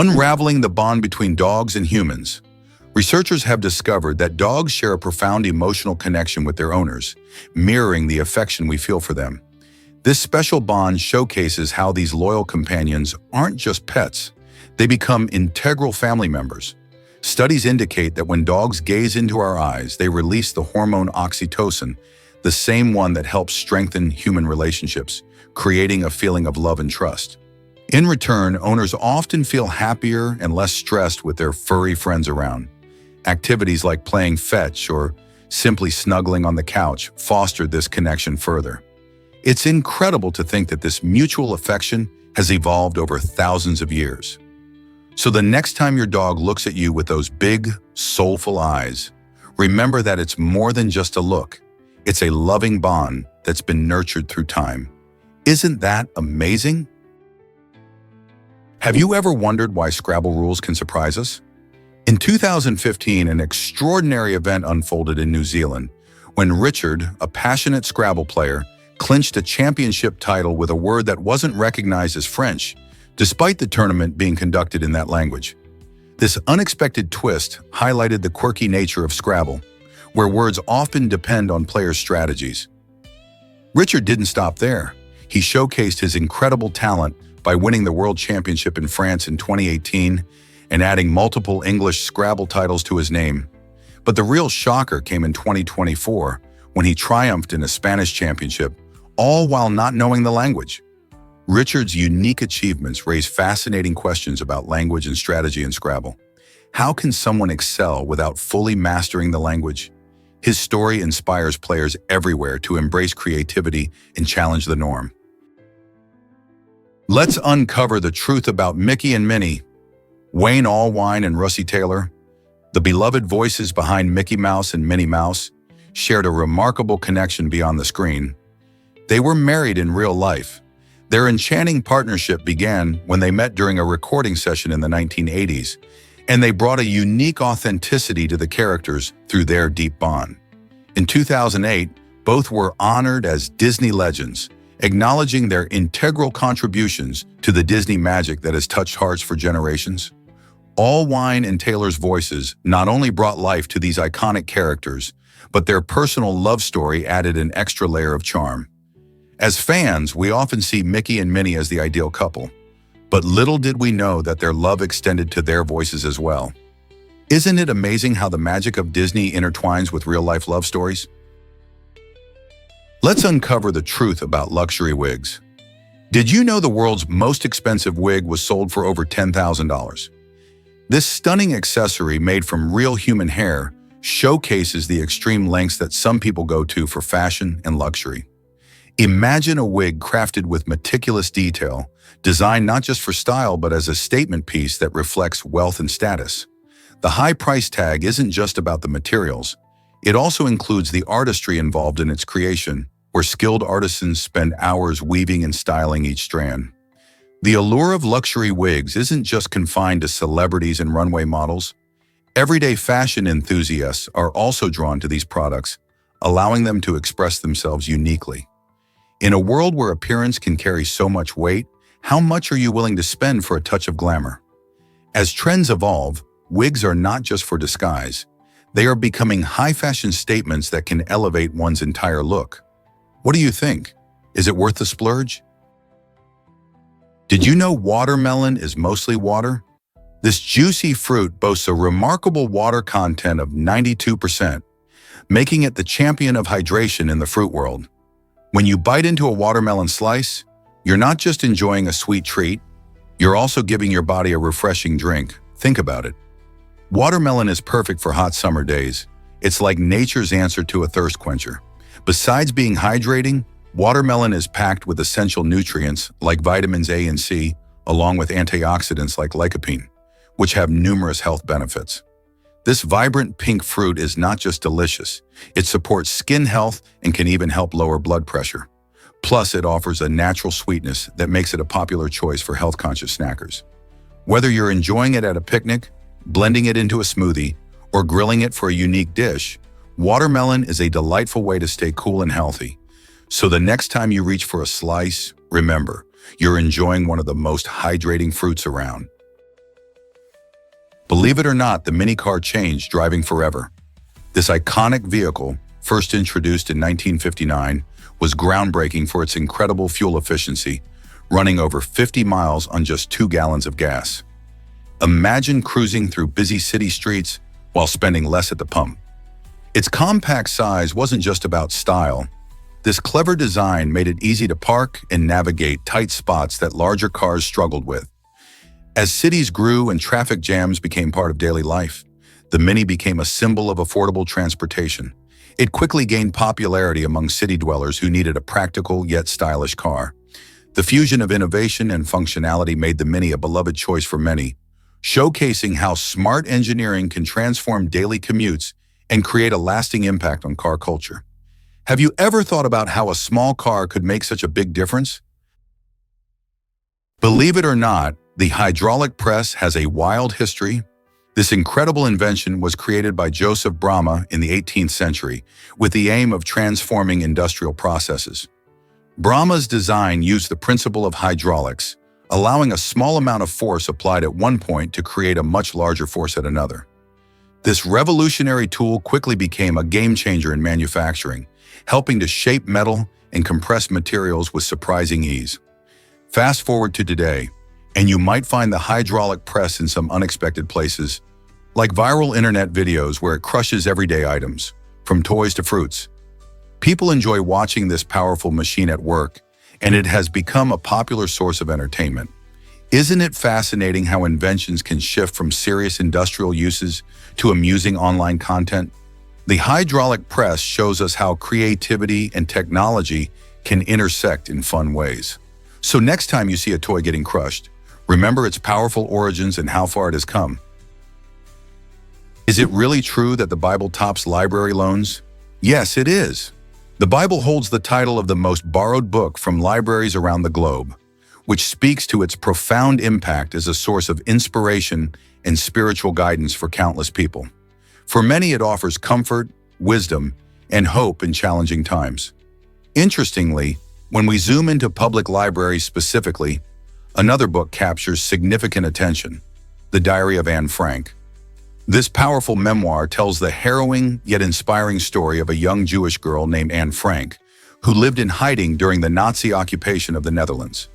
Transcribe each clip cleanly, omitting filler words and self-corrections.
Unraveling the bond between dogs and humans. Researchers have discovered that dogs share a profound emotional connection with their owners, mirroring the affection we feel for them. This special bond showcases how these loyal companions aren't just pets, they become integral family members. Studies indicate that when dogs gaze into our eyes, they release the hormone oxytocin, the same one that helps strengthen human relationships, creating a feeling of love and trust. In return, owners often feel happier and less stressed with their furry friends around. Activities like playing fetch or simply snuggling on the couch foster this connection further. It's incredible to think that this mutual affection has evolved over thousands of years. So the next time your dog looks at you with those big, soulful eyes, remember that it's more than just a look. It's a loving bond that's been nurtured through time. Isn't that amazing? Have you ever wondered why Scrabble rules can surprise us? In 2015, an extraordinary event unfolded in New Zealand when Richard, a passionate Scrabble player, clinched a championship title with a word that wasn't recognized as French, despite the tournament being conducted in that language. This unexpected twist highlighted the quirky nature of Scrabble, where words often depend on players' strategies. Richard didn't stop there. He showcased his incredible talent by winning the World Championship in France in 2018 and adding multiple English Scrabble titles to his name. But the real shocker came in 2024 when he triumphed in a Spanish championship, all while not knowing the language. Richard's unique achievements raise fascinating questions about language and strategy in Scrabble. How can someone excel without fully mastering the language? His story inspires players everywhere to embrace creativity and challenge the norm. Let's uncover the truth about Mickey and Minnie. Wayne Allwine and Russi Taylor, the beloved voices behind Mickey Mouse and Minnie Mouse, shared a remarkable connection beyond the screen. They were married in real life. Their enchanting partnership began when they met during a recording session in the 1980s, and they brought a unique authenticity to the characters through their deep bond. In 2008, both were honored as Disney legends, acknowledging their integral contributions to the Disney magic that has touched hearts for generations. Allwine and Taylor's voices not only brought life to these iconic characters, but their personal love story added an extra layer of charm. As fans, we often see Mickey and Minnie as the ideal couple, but little did we know that their love extended to their voices as well. Isn't it amazing how the magic of Disney intertwines with real-life love stories? Let's uncover the truth about luxury wigs. Did you know the world's most expensive wig was sold for over $10,000? This stunning accessory made from real human hair showcases the extreme lengths that some people go to for fashion and luxury. Imagine a wig crafted with meticulous detail, designed not just for style but as a statement piece that reflects wealth and status. The high price tag isn't just about the materials. It also includes the artistry involved in its creation, where skilled artisans spend hours weaving and styling each strand. The allure of luxury wigs isn't just confined to celebrities and runway models. Everyday fashion enthusiasts are also drawn to these products, allowing them to express themselves uniquely. In a world where appearance can carry so much weight, how much are you willing to spend for a touch of glamour? As trends evolve, wigs are not just for disguise. They are becoming high-fashion statements that can elevate one's entire look. What do you think? Is it worth the splurge? Did you know watermelon is mostly water? This juicy fruit boasts a remarkable water content of 92%, making it the champion of hydration in the fruit world. When you bite into a watermelon slice, you're not just enjoying a sweet treat, you're also giving your body a refreshing drink. Think about it. Watermelon is perfect for hot summer days. It's like nature's answer to a thirst quencher. Besides being hydrating, watermelon is packed with essential nutrients like vitamins A and C, along with antioxidants like lycopene, which have numerous health benefits. This vibrant pink fruit is not just delicious, it supports skin health and can even help lower blood pressure. Plus, it offers a natural sweetness that makes it a popular choice for health-conscious snackers. Whether you're enjoying it at a picnic, blending it into a smoothie, or grilling it for a unique dish, watermelon is a delightful way to stay cool and healthy. So the next time you reach for a slice, remember, you're enjoying one of the most hydrating fruits around. Believe it or not, the mini-car changed driving forever. This iconic vehicle, first introduced in 1959, was groundbreaking for its incredible fuel efficiency, running over 50 miles on just 2 gallons of gas. Imagine cruising through busy city streets while spending less at the pump. Its compact size wasn't just about style. This clever design made it easy to park and navigate tight spots that larger cars struggled with. As cities grew and traffic jams became part of daily life, the Mini became a symbol of affordable transportation. It quickly gained popularity among city dwellers who needed a practical yet stylish car. The fusion of innovation and functionality made the Mini a beloved choice for many, showcasing how smart engineering can transform daily commutes and create a lasting impact on car culture. Have you ever thought about how a small car could make such a big difference? Believe it or not, the hydraulic press has a wild history. This incredible invention was created by Joseph Bramah in the 18th century with the aim of transforming industrial processes. Bramah's design used the principle of hydraulics, allowing a small amount of force applied at one point to create a much larger force at another. This revolutionary tool quickly became a game-changer in manufacturing, helping to shape metal and compress materials with surprising ease. Fast forward to today, and you might find the hydraulic press in some unexpected places, like viral internet videos where it crushes everyday items, from toys to fruits. People enjoy watching this powerful machine at work, and it has become a popular source of entertainment. Isn't it fascinating how inventions can shift from serious industrial uses to amusing online content? The hydraulic press shows us how creativity and technology can intersect in fun ways. So next time you see a toy getting crushed, remember its powerful origins and how far it has come. Is it really true that the Bible tops library loans? Yes, it is. The Bible holds the title of the most borrowed book from libraries around the globe, which speaks to its profound impact as a source of inspiration and spiritual guidance for countless people. For many, it offers comfort, wisdom, and hope in challenging times. Interestingly, when we zoom into public libraries specifically, another book captures significant attention, The Diary of Anne Frank. This powerful memoir tells the harrowing yet inspiring story of a young Jewish girl named Anne Frank, who lived in hiding during the Nazi occupation of the Netherlands.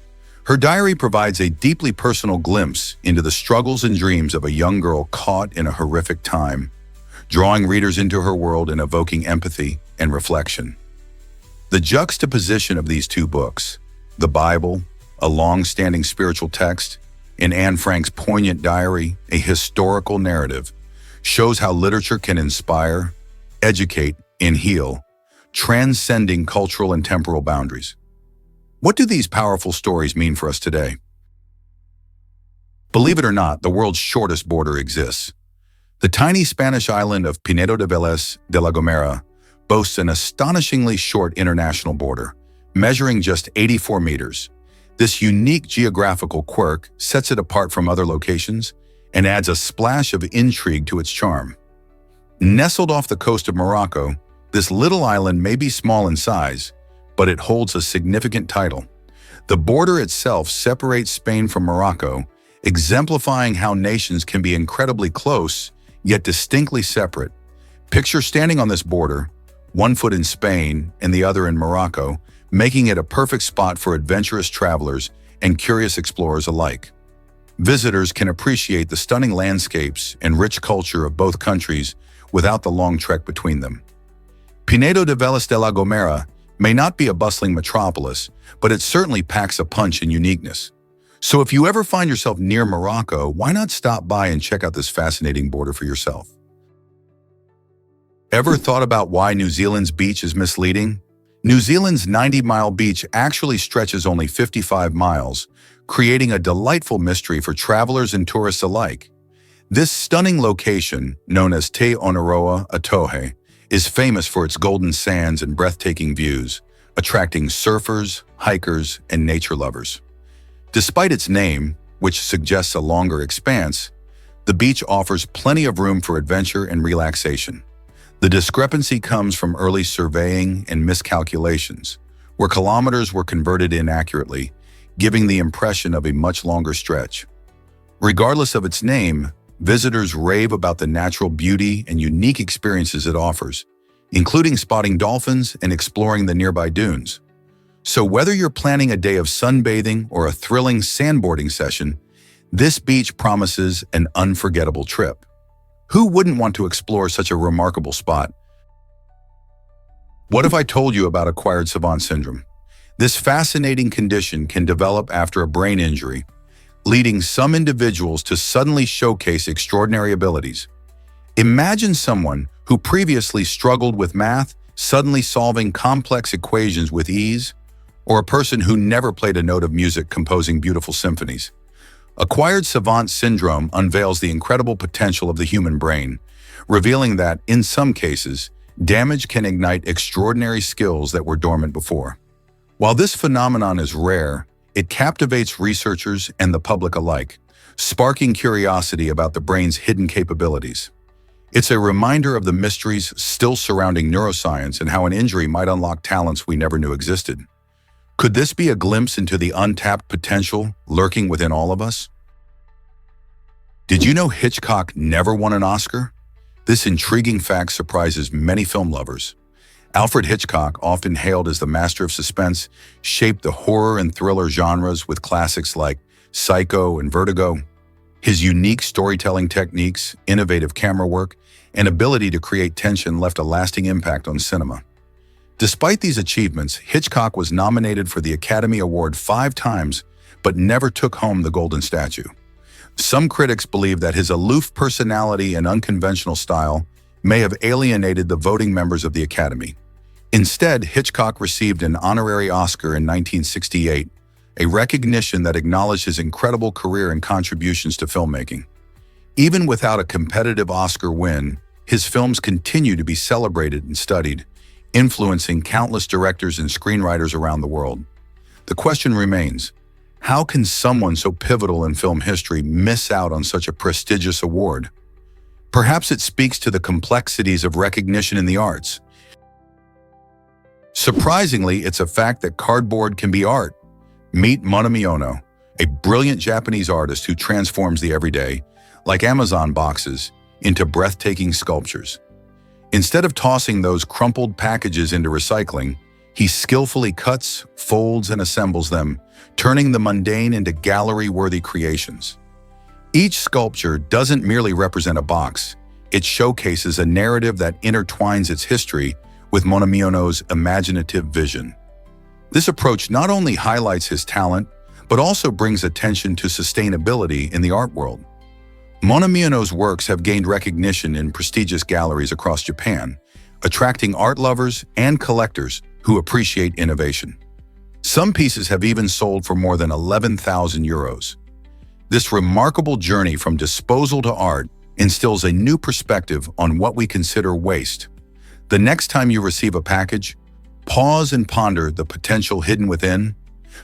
Her diary provides a deeply personal glimpse into the struggles and dreams of a young girl caught in a horrific time, drawing readers into her world and evoking empathy and reflection. The juxtaposition of these two books, the Bible, a long-standing spiritual text, and Anne Frank's poignant diary, a historical narrative, shows how literature can inspire, educate, and heal, transcending cultural and temporal boundaries. What do these powerful stories mean for us today? Believe it or not, the world's shortest border exists. The tiny Spanish island of Pinedo de Vélez de la Gomera boasts an astonishingly short international border, measuring just 84 meters. This unique geographical quirk sets it apart from other locations and adds a splash of intrigue to its charm. Nestled off the coast of Morocco, this little island may be small in size, but it holds a significant title. The border itself separates Spain from Morocco, exemplifying how nations can be incredibly close, yet distinctly separate. Picture standing on this border, one foot in Spain and the other in Morocco, making it a perfect spot for adventurous travelers and curious explorers alike. Visitors can appreciate the stunning landscapes and rich culture of both countries without the long trek between them. Pinedo de Vélez de la Gomera may not be a bustling metropolis, but it certainly packs a punch and uniqueness. So if you ever find yourself near Morocco, why not stop by and check out this fascinating border for yourself? Ever thought about why New Zealand's beach is misleading? New Zealand's 90-mile beach actually stretches only 55 miles, creating a delightful mystery for travelers and tourists alike. This stunning location, known as Te Onaroa Atohe, is famous for its golden sands and breathtaking views, attracting surfers, hikers, and nature lovers. Despite its name, which suggests a longer expanse, the beach offers plenty of room for adventure and relaxation. The discrepancy comes from early surveying and miscalculations, where kilometers were converted inaccurately, giving the impression of a much longer stretch. Regardless of its name, visitors rave about the natural beauty and unique experiences it offers, including spotting dolphins and exploring the nearby dunes. So whether you're planning a day of sunbathing or a thrilling sandboarding session, this beach promises an unforgettable trip. Who wouldn't want to explore such a remarkable spot? What if I told you about acquired savant syndrome? This fascinating condition can develop after a brain injury, leading some individuals to suddenly showcase extraordinary abilities. Imagine someone who previously struggled with math suddenly solving complex equations with ease, or a person who never played a note of music composing beautiful symphonies. Acquired savant syndrome unveils the incredible potential of the human brain, revealing that, in some cases, damage can ignite extraordinary skills that were dormant before. While this phenomenon is rare, it captivates researchers and the public alike, sparking curiosity about the brain's hidden capabilities. It's a reminder of the mysteries still surrounding neuroscience and how an injury might unlock talents we never knew existed. Could this be a glimpse into the untapped potential lurking within all of us? Did you know Hitchcock never won an Oscar? This intriguing fact surprises many film lovers. Alfred Hitchcock, often hailed as the master of suspense, shaped the horror and thriller genres with classics like Psycho and Vertigo. His unique storytelling techniques, innovative camera work, and ability to create tension left a lasting impact on cinema. Despite these achievements, Hitchcock was nominated for the Academy Award 5 times, but never took home the Golden Statue. Some critics believe that his aloof personality and unconventional style may have alienated the voting members of the Academy. Instead, Hitchcock received an honorary Oscar in 1968, a recognition that acknowledged his incredible career and contributions to filmmaking. Even without a competitive Oscar win, his films continue to be celebrated and studied, influencing countless directors and screenwriters around the world. The question remains, how can someone so pivotal in film history miss out on such a prestigious award? Perhaps it speaks to the complexities of recognition in the arts. Surprisingly, it's a fact that cardboard can be art. Meet Monomiyano, a brilliant Japanese artist who transforms the everyday, like Amazon boxes, into breathtaking sculptures. Instead of tossing those crumpled packages into recycling, he skillfully cuts, folds, and assembles them, turning the mundane into gallery-worthy creations. Each sculpture doesn't merely represent a box, it showcases a narrative that intertwines its history with Monomiyano's imaginative vision. This approach not only highlights his talent, but also brings attention to sustainability in the art world. Monomiyano's works have gained recognition in prestigious galleries across Japan, attracting art lovers and collectors who appreciate innovation. Some pieces have even sold for more than 11,000 euros. This remarkable journey from disposal to art instills a new perspective on what we consider waste. The next time you receive a package, pause and ponder the potential hidden within.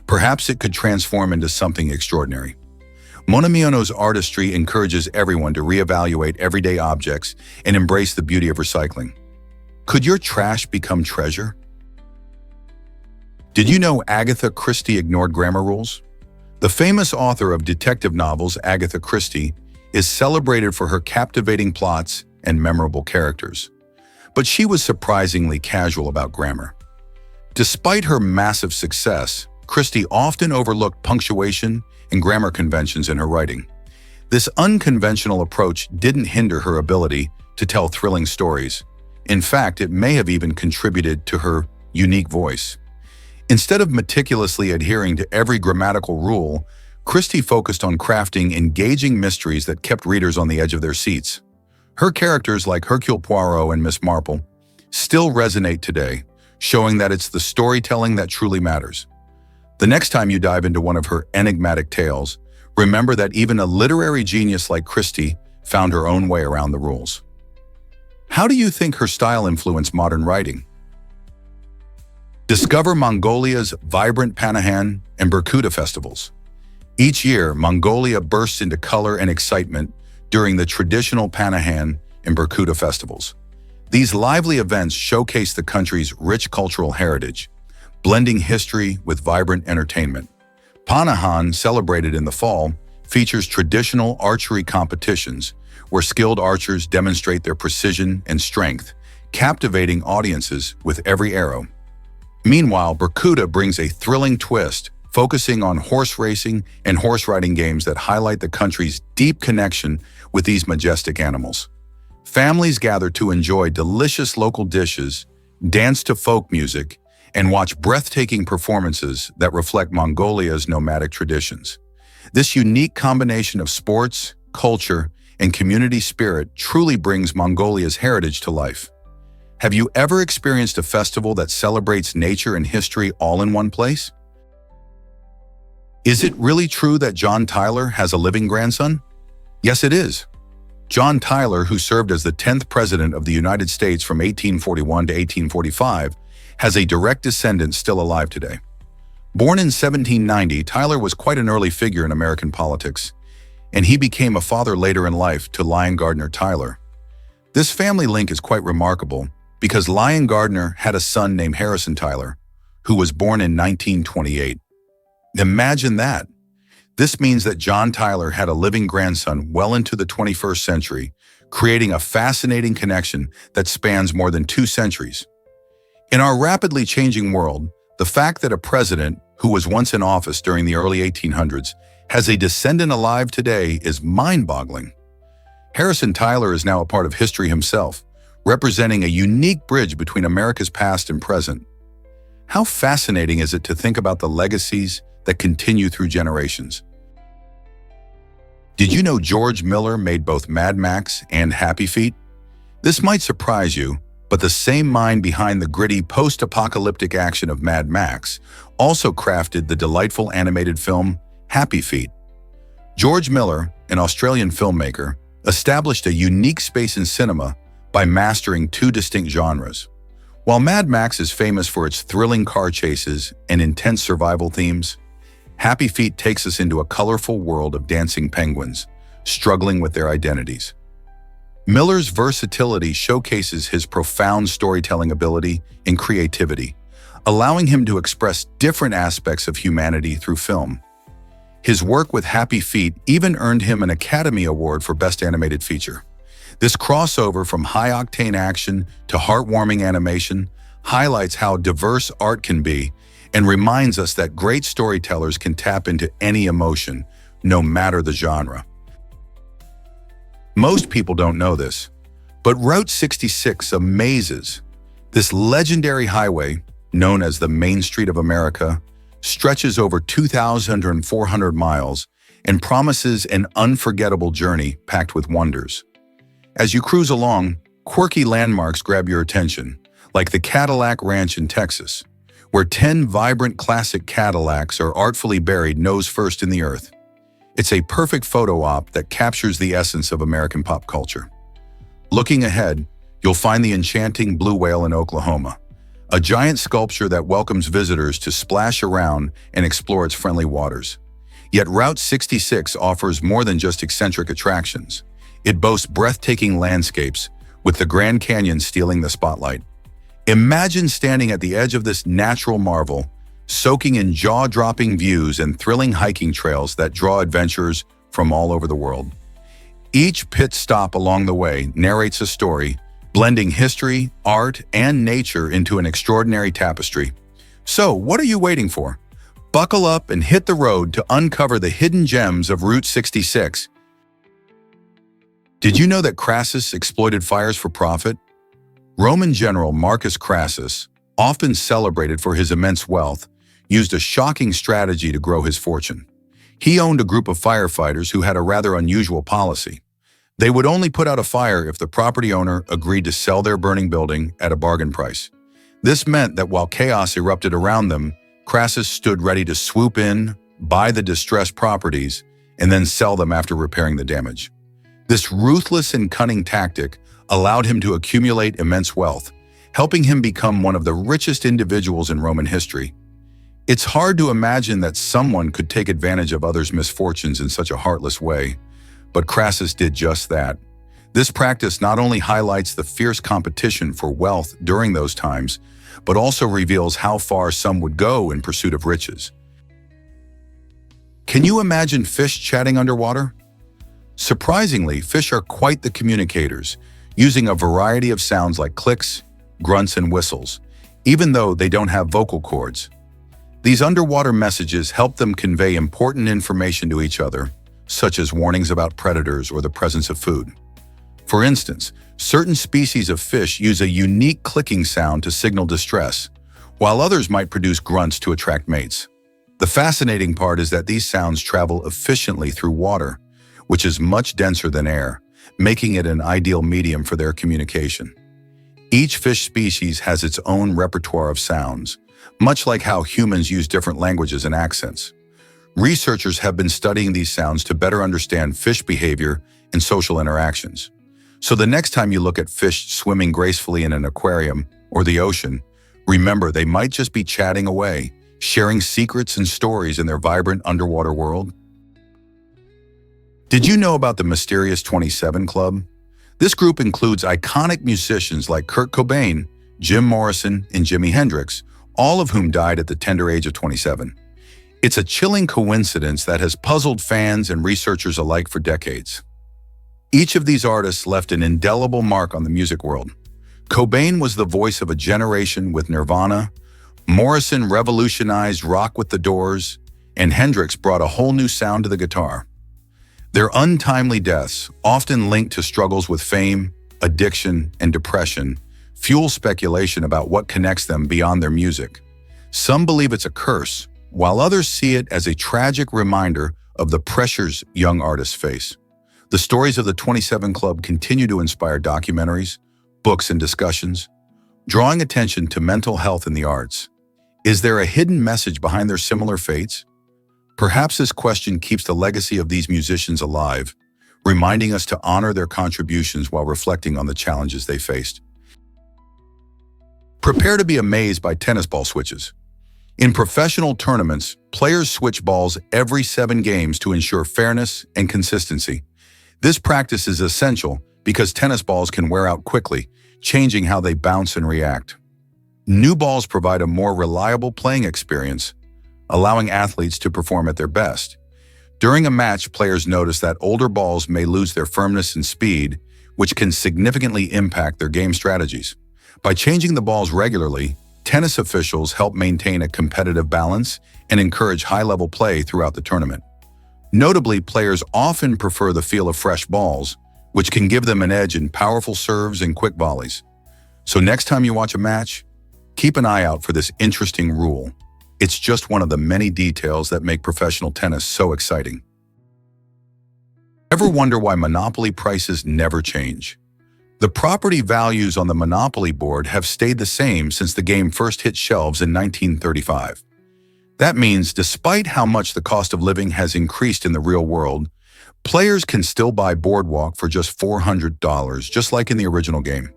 Perhaps it could transform into something extraordinary. Monomiyano's artistry encourages everyone to reevaluate everyday objects and embrace the beauty of recycling. Could your trash become treasure? Did you know Agatha Christie ignored grammar rules? The famous author of detective novels, Agatha Christie, is celebrated for her captivating plots and memorable characters. But she was surprisingly casual about grammar. Despite her massive success, Christie often overlooked punctuation and grammar conventions in her writing. This unconventional approach didn't hinder her ability to tell thrilling stories. In fact, it may have even contributed to her unique voice. Instead of meticulously adhering to every grammatical rule, Christie focused on crafting engaging mysteries that kept readers on the edge of their seats. Her characters, like Hercule Poirot and Miss Marple, still resonate today, showing that it's the storytelling that truly matters. The next time you dive into one of her enigmatic tales, remember that even a literary genius like Christie found her own way around the rules. How do you think her style influenced modern writing? Discover Mongolia's vibrant Panahan and Berkuda festivals. Each year, Mongolia bursts into color and excitement during the traditional Panahan and Berkuda festivals. These lively events showcase the country's rich cultural heritage, blending history with vibrant entertainment. Panahan, celebrated in the fall, features traditional archery competitions where skilled archers demonstrate their precision and strength, captivating audiences with every arrow. Meanwhile, Bermuda brings a thrilling twist, focusing on horse racing and horse riding games that highlight the country's deep connection with these majestic animals. Families gather to enjoy delicious local dishes, dance to folk music, and watch breathtaking performances that reflect Mongolia's nomadic traditions. This unique combination of sports, culture, and community spirit truly brings Mongolia's heritage to life. Have you ever experienced a festival that celebrates nature and history all in one place? Is it really true that John Tyler has a living grandson? Yes, it is. John Tyler, who served as the 10th President of the United States from 1841 to 1845, has a direct descendant still alive today. Born in 1790, Tyler was quite an early figure in American politics, and he became a father later in life to Lyon Gardner Tyler. This family link is quite remarkable because Lyon Gardner had a son named Harrison Tyler, who was born in 1928. Imagine that! This means that John Tyler had a living grandson well into the 21st century, creating a fascinating connection that spans more than 2 centuries. In our rapidly changing world, the fact that a president who was once in office during the early 1800s has a descendant alive today is mind-boggling. Harrison Tyler is now a part of history himself, representing a unique bridge between America's past and present. How fascinating is it to think about the legacies that continue through generations? Did you know George Miller made both Mad Max and Happy Feet? This might surprise you, but the same mind behind the gritty post-apocalyptic action of Mad Max also crafted the delightful animated film Happy Feet. George Miller, an Australian filmmaker, established a unique space in cinema by mastering 2 distinct genres. While Mad Max is famous for its thrilling car chases and intense survival themes, Happy Feet takes us into a colorful world of dancing penguins, struggling with their identities. Miller's versatility showcases his profound storytelling ability and creativity, allowing him to express different aspects of humanity through film. His work with Happy Feet even earned him an Academy Award for Best Animated Feature. This crossover from high-octane action to heartwarming animation highlights how diverse art can be and reminds us that great storytellers can tap into any emotion, no matter the genre. Most people don't know this, but Route 66 amazes. This legendary highway, known as the Main Street of America, stretches over 2,400 miles and promises an unforgettable journey packed with wonders. As you cruise along, quirky landmarks grab your attention, like the Cadillac Ranch in Texas, where 10 vibrant classic Cadillacs are artfully buried nose first in the earth. It's a perfect photo op that captures the essence of American pop culture. Looking ahead, you'll find the enchanting blue whale in Oklahoma, a giant sculpture that welcomes visitors to splash around and explore its friendly waters. Yet Route 66 offers more than just eccentric attractions. It boasts breathtaking landscapes, with the Grand Canyon stealing the spotlight. Imagine standing at the edge of this natural marvel, soaking in jaw-dropping views and thrilling hiking trails that draw adventurers from all over the world. Each pit stop along the way narrates a story, blending history, art, and nature into an extraordinary tapestry. So, what are you waiting for? Buckle up and hit the road to uncover the hidden gems of Route 66. Did you know that Crassus exploited fires for profit? Roman general Marcus Crassus, often celebrated for his immense wealth, used a shocking strategy to grow his fortune. He owned a group of firefighters who had a rather unusual policy. They would only put out a fire if the property owner agreed to sell their burning building at a bargain price. This meant that while chaos erupted around them, Crassus stood ready to swoop in, buy the distressed properties, and then sell them after repairing the damage. This ruthless and cunning tactic allowed him to accumulate immense wealth, helping him become one of the richest individuals in Roman history. It's hard to imagine that someone could take advantage of others' misfortunes in such a heartless way, but Crassus did just that. This practice not only highlights the fierce competition for wealth during those times, but also reveals how far some would go in pursuit of riches. Can you imagine fish chatting underwater? Surprisingly, fish are quite the communicators, using a variety of sounds like clicks, grunts, and whistles, even though they don't have vocal cords. These underwater messages help them convey important information to each other, such as warnings about predators or the presence of food. For instance, certain species of fish use a unique clicking sound to signal distress, while others might produce grunts to attract mates. The fascinating part is that these sounds travel efficiently through water, which is much denser than air, making it an ideal medium for their communication. Each fish species has its own repertoire of sounds, much like how humans use different languages and accents. Researchers have been studying these sounds to better understand fish behavior and social interactions. So the next time you look at fish swimming gracefully in an aquarium or the ocean, remember they might just be chatting away, sharing secrets and stories in their vibrant underwater world. Did you know about the mysterious 27 Club? This group includes iconic musicians like Kurt Cobain, Jim Morrison, and Jimi Hendrix, all of whom died at the tender age of 27. It's a chilling coincidence that has puzzled fans and researchers alike for decades. Each of these artists left an indelible mark on the music world. Cobain was the voice of a generation with Nirvana, Morrison revolutionized rock with the Doors, and Hendrix brought a whole new sound to the guitar. Their untimely deaths, often linked to struggles with fame, addiction, and depression, fuel speculation about what connects them beyond their music. Some believe it's a curse, while others see it as a tragic reminder of the pressures young artists face. The stories of the 27 Club continue to inspire documentaries, books, and discussions, drawing attention to mental health in the arts. Is there a hidden message behind their similar fates? Perhaps this question keeps the legacy of these musicians alive, reminding us to honor their contributions while reflecting on the challenges they faced. Prepare to be amazed by tennis ball switches. In professional tournaments, players switch balls every 7 games to ensure fairness and consistency. This practice is essential because tennis balls can wear out quickly, changing how they bounce and react. New balls provide a more reliable playing experience, allowing athletes to perform at their best. During a match, players notice that older balls may lose their firmness and speed, which can significantly impact their game strategies. By changing the balls regularly, tennis officials help maintain a competitive balance and encourage high-level play throughout the tournament. Notably, players often prefer the feel of fresh balls, which can give them an edge in powerful serves and quick volleys. So next time you watch a match, keep an eye out for this interesting rule. It's just one of the many details that make professional tennis so exciting. Ever wonder why Monopoly prices never change? The property values on the Monopoly board have stayed the same since the game first hit shelves in 1935. That means despite how much the cost of living has increased in the real world, players can still buy Boardwalk for just $400, just like in the original game.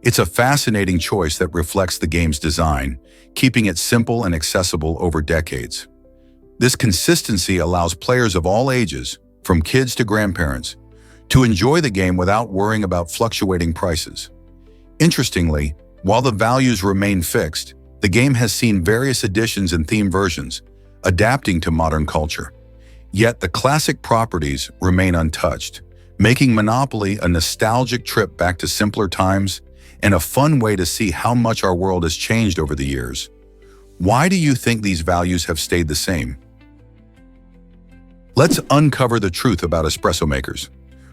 It's a fascinating choice that reflects the game's design, keeping it simple and accessible over decades. This consistency allows players of all ages, from kids to grandparents, to enjoy the game without worrying about fluctuating prices. Interestingly, while the values remain fixed, the game has seen various additions and theme versions, adapting to modern culture. Yet the classic properties remain untouched, making Monopoly a nostalgic trip back to simpler times and a fun way to see how much our world has changed over the years. Why do you think these values have stayed the same? Let's uncover the truth about espresso makers.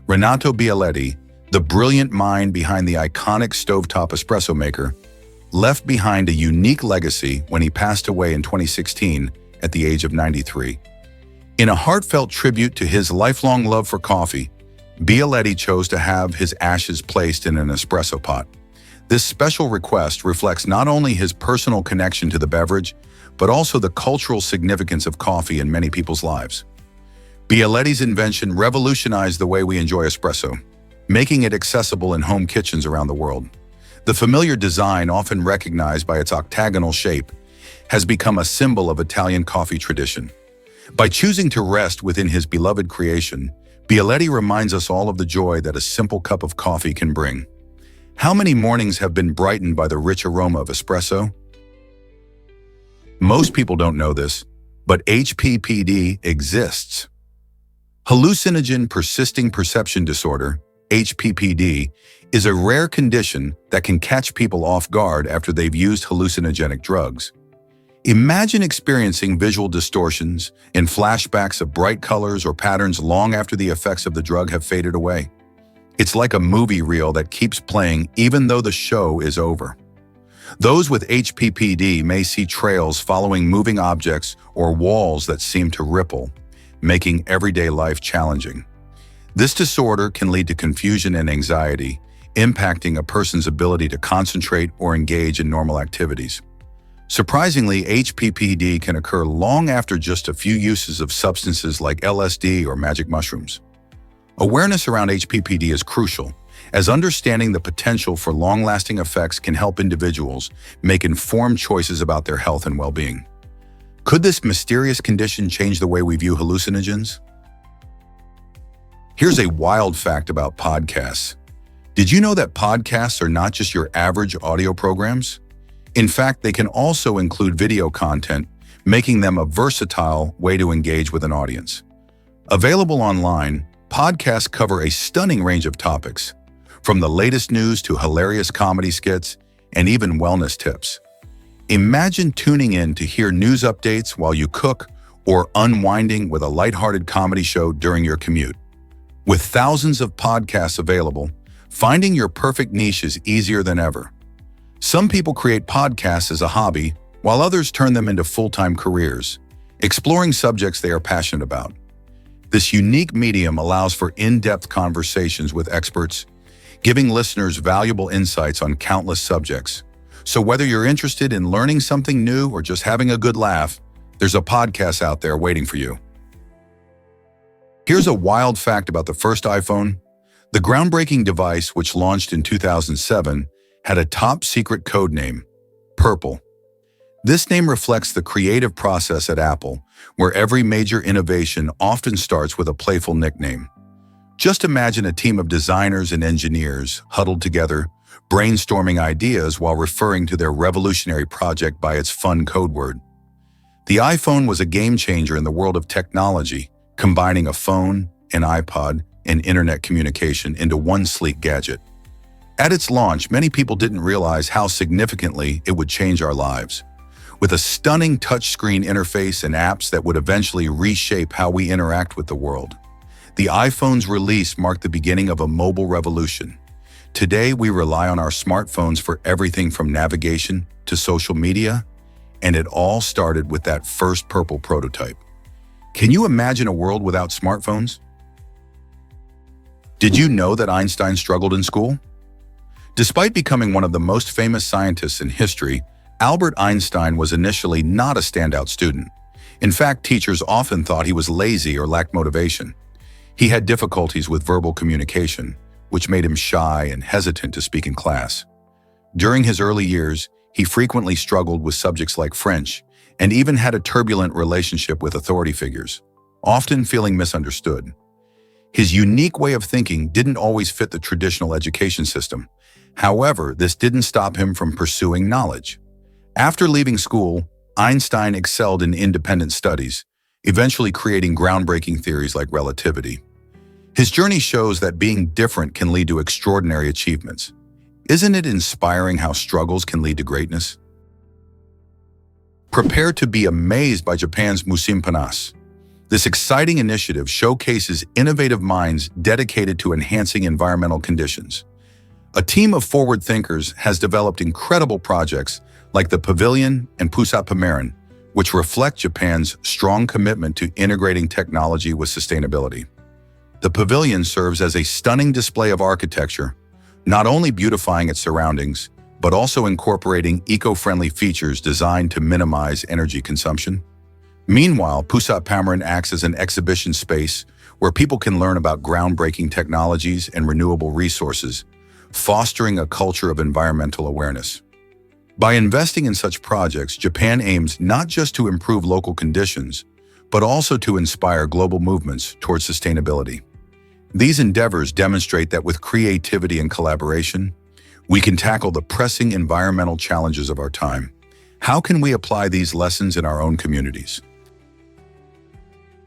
Renato Bialetti, the brilliant mind behind the iconic stovetop espresso maker, left behind a unique legacy when he passed away in 2016 at the age of 93. In a heartfelt tribute to his lifelong love for coffee, Bialetti chose to have his ashes placed in an espresso pot. This special request reflects not only his personal connection to the beverage, but also the cultural significance of coffee in many people's lives. Bialetti's invention revolutionized the way we enjoy espresso, making it accessible in home kitchens around the world. The familiar design, often recognized by its octagonal shape, has become a symbol of Italian coffee tradition. By choosing to rest within his beloved creation, Bialetti reminds us all of the joy that a simple cup of coffee can bring. How many mornings have been brightened by the rich aroma of espresso? Most people don't know this, but HPPD exists. Hallucinogen persisting perception disorder, HPPD, is a rare condition that can catch people off guard after they've used hallucinogenic drugs. Imagine experiencing visual distortions and flashbacks of bright colors or patterns long after the effects of the drug have faded away. It's like a movie reel that keeps playing even though the show is over. Those with HPPD may see trails following moving objects or walls that seem to ripple, making everyday life challenging. This disorder can lead to confusion and anxiety, impacting a person's ability to concentrate or engage in normal activities. Surprisingly, HPPD can occur long after just a few uses of substances like LSD or magic mushrooms. Awareness around HPPD is crucial, as understanding the potential for long-lasting effects can help individuals make informed choices about their health and well-being. Could this mysterious condition change the way we view hallucinogens? Here's a wild fact about podcasts. Did you know that podcasts are not just your average audio programs? In fact, they can also include video content, making them a versatile way to engage with an audience. Available online, podcasts cover a stunning range of topics, from the latest news to hilarious comedy skits and even wellness tips. Imagine tuning in to hear news updates while you cook or unwinding with a lighthearted comedy show during your commute. With thousands of podcasts available, finding your perfect niche is easier than ever. Some people create podcasts as a hobby, while others turn them into full-time careers, exploring subjects they are passionate about. This unique medium allows for in-depth conversations with experts, giving listeners valuable insights on countless subjects. So whether you're interested in learning something new or just having a good laugh, there's a podcast out there waiting for you. Here's a wild fact about the first iPhone. The groundbreaking device, which launched in 2007, had a top-secret code name, Purple. This name reflects the creative process at Apple, where every major innovation often starts with a playful nickname. Just imagine a team of designers and engineers huddled together, brainstorming ideas while referring to their revolutionary project by its fun code word. The iPhone was a game-changer in the world of technology, combining a phone, an iPod, and internet communication into one sleek gadget. At its launch, many people didn't realize how significantly it would change our lives. With a stunning touchscreen interface and apps that would eventually reshape how we interact with the world. The iPhone's release marked the beginning of a mobile revolution. Today, we rely on our smartphones for everything from navigation to social media, and it all started with that first Purple prototype. Can you imagine a world without smartphones? Did you know that Einstein struggled in school? Despite becoming one of the most famous scientists in history, Albert Einstein was initially not a standout student. In fact, teachers often thought he was lazy or lacked motivation. He had difficulties with verbal communication, which made him shy and hesitant to speak in class. During his early years, he frequently struggled with subjects like French and even had a turbulent relationship with authority figures, often feeling misunderstood. His unique way of thinking didn't always fit the traditional education system. However, this didn't stop him from pursuing knowledge. After leaving school, Einstein excelled in independent studies, eventually creating groundbreaking theories like relativity. His journey shows that being different can lead to extraordinary achievements. Isn't it inspiring how struggles can lead to greatness? Prepare to be amazed by Japan's Musimpanase. This exciting initiative showcases innovative minds dedicated to enhancing environmental conditions. A team of forward thinkers has developed incredible projects like the Pavilion and Pusat Pameran, which reflect Japan's strong commitment to integrating technology with sustainability. The pavilion serves as a stunning display of architecture, not only beautifying its surroundings, but also incorporating eco-friendly features designed to minimize energy consumption. Meanwhile, Pusat Pameran acts as an exhibition space where people can learn about groundbreaking technologies and renewable resources, fostering a culture of environmental awareness. By investing in such projects, Japan aims not just to improve local conditions, but also to inspire global movements towards sustainability. These endeavors demonstrate that with creativity and collaboration, we can tackle the pressing environmental challenges of our time. How can we apply these lessons in our own communities?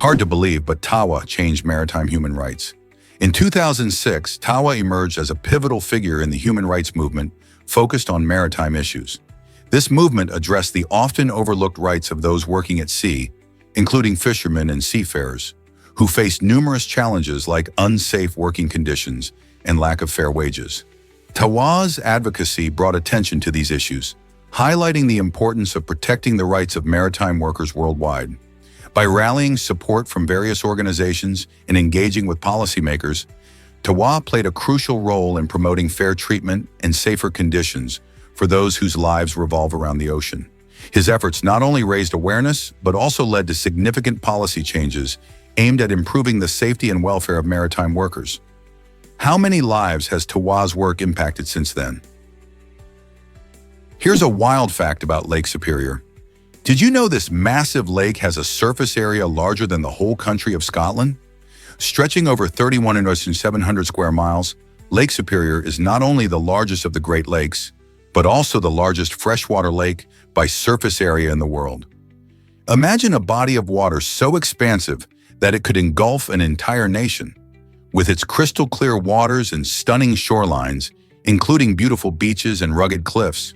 Hard to believe, but Tawa changed maritime human rights. In 2006, Tawa emerged as a pivotal figure in the human rights movement focused on maritime issues. This movement addressed the often overlooked rights of those working at sea, including fishermen and seafarers, who faced numerous challenges like unsafe working conditions and lack of fair wages. Tawa's advocacy brought attention to these issues, highlighting the importance of protecting the rights of maritime workers worldwide. By rallying support from various organizations and engaging with policymakers, Tawa played a crucial role in promoting fair treatment and safer conditions for those whose lives revolve around the ocean. His efforts not only raised awareness, but also led to significant policy changes aimed at improving the safety and welfare of maritime workers. How many lives has Tawa's work impacted since then? Here's a wild fact about Lake Superior. Did you know this massive lake has a surface area larger than the whole country of Scotland? Stretching over 31,700 square miles, Lake Superior is not only the largest of the Great Lakes, but also the largest freshwater lake by surface area in the world. Imagine a body of water so expansive that it could engulf an entire nation. With its crystal clear waters and stunning shorelines, including beautiful beaches and rugged cliffs,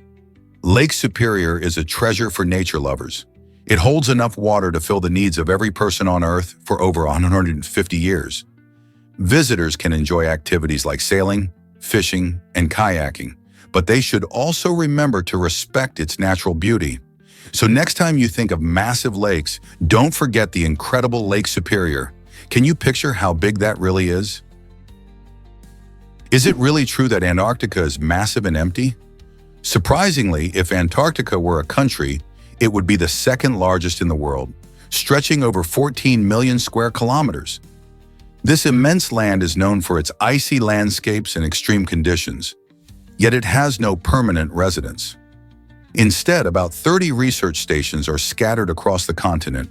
Lake Superior is a treasure for nature lovers. It holds enough water to fill the needs of every person on Earth for over 150 years. Visitors can enjoy activities like sailing, fishing, and kayaking, but they should also remember to respect its natural beauty. So next time you think of massive lakes, don't forget the incredible Lake Superior. Can you picture how big that really is? Is it really true that Antarctica is massive and empty? Surprisingly, if Antarctica were a country, it would be the second largest in the world, stretching over 14 million square kilometers. This immense land is known for its icy landscapes and extreme conditions, yet it has no permanent residents. Instead, about 30 research stations are scattered across the continent,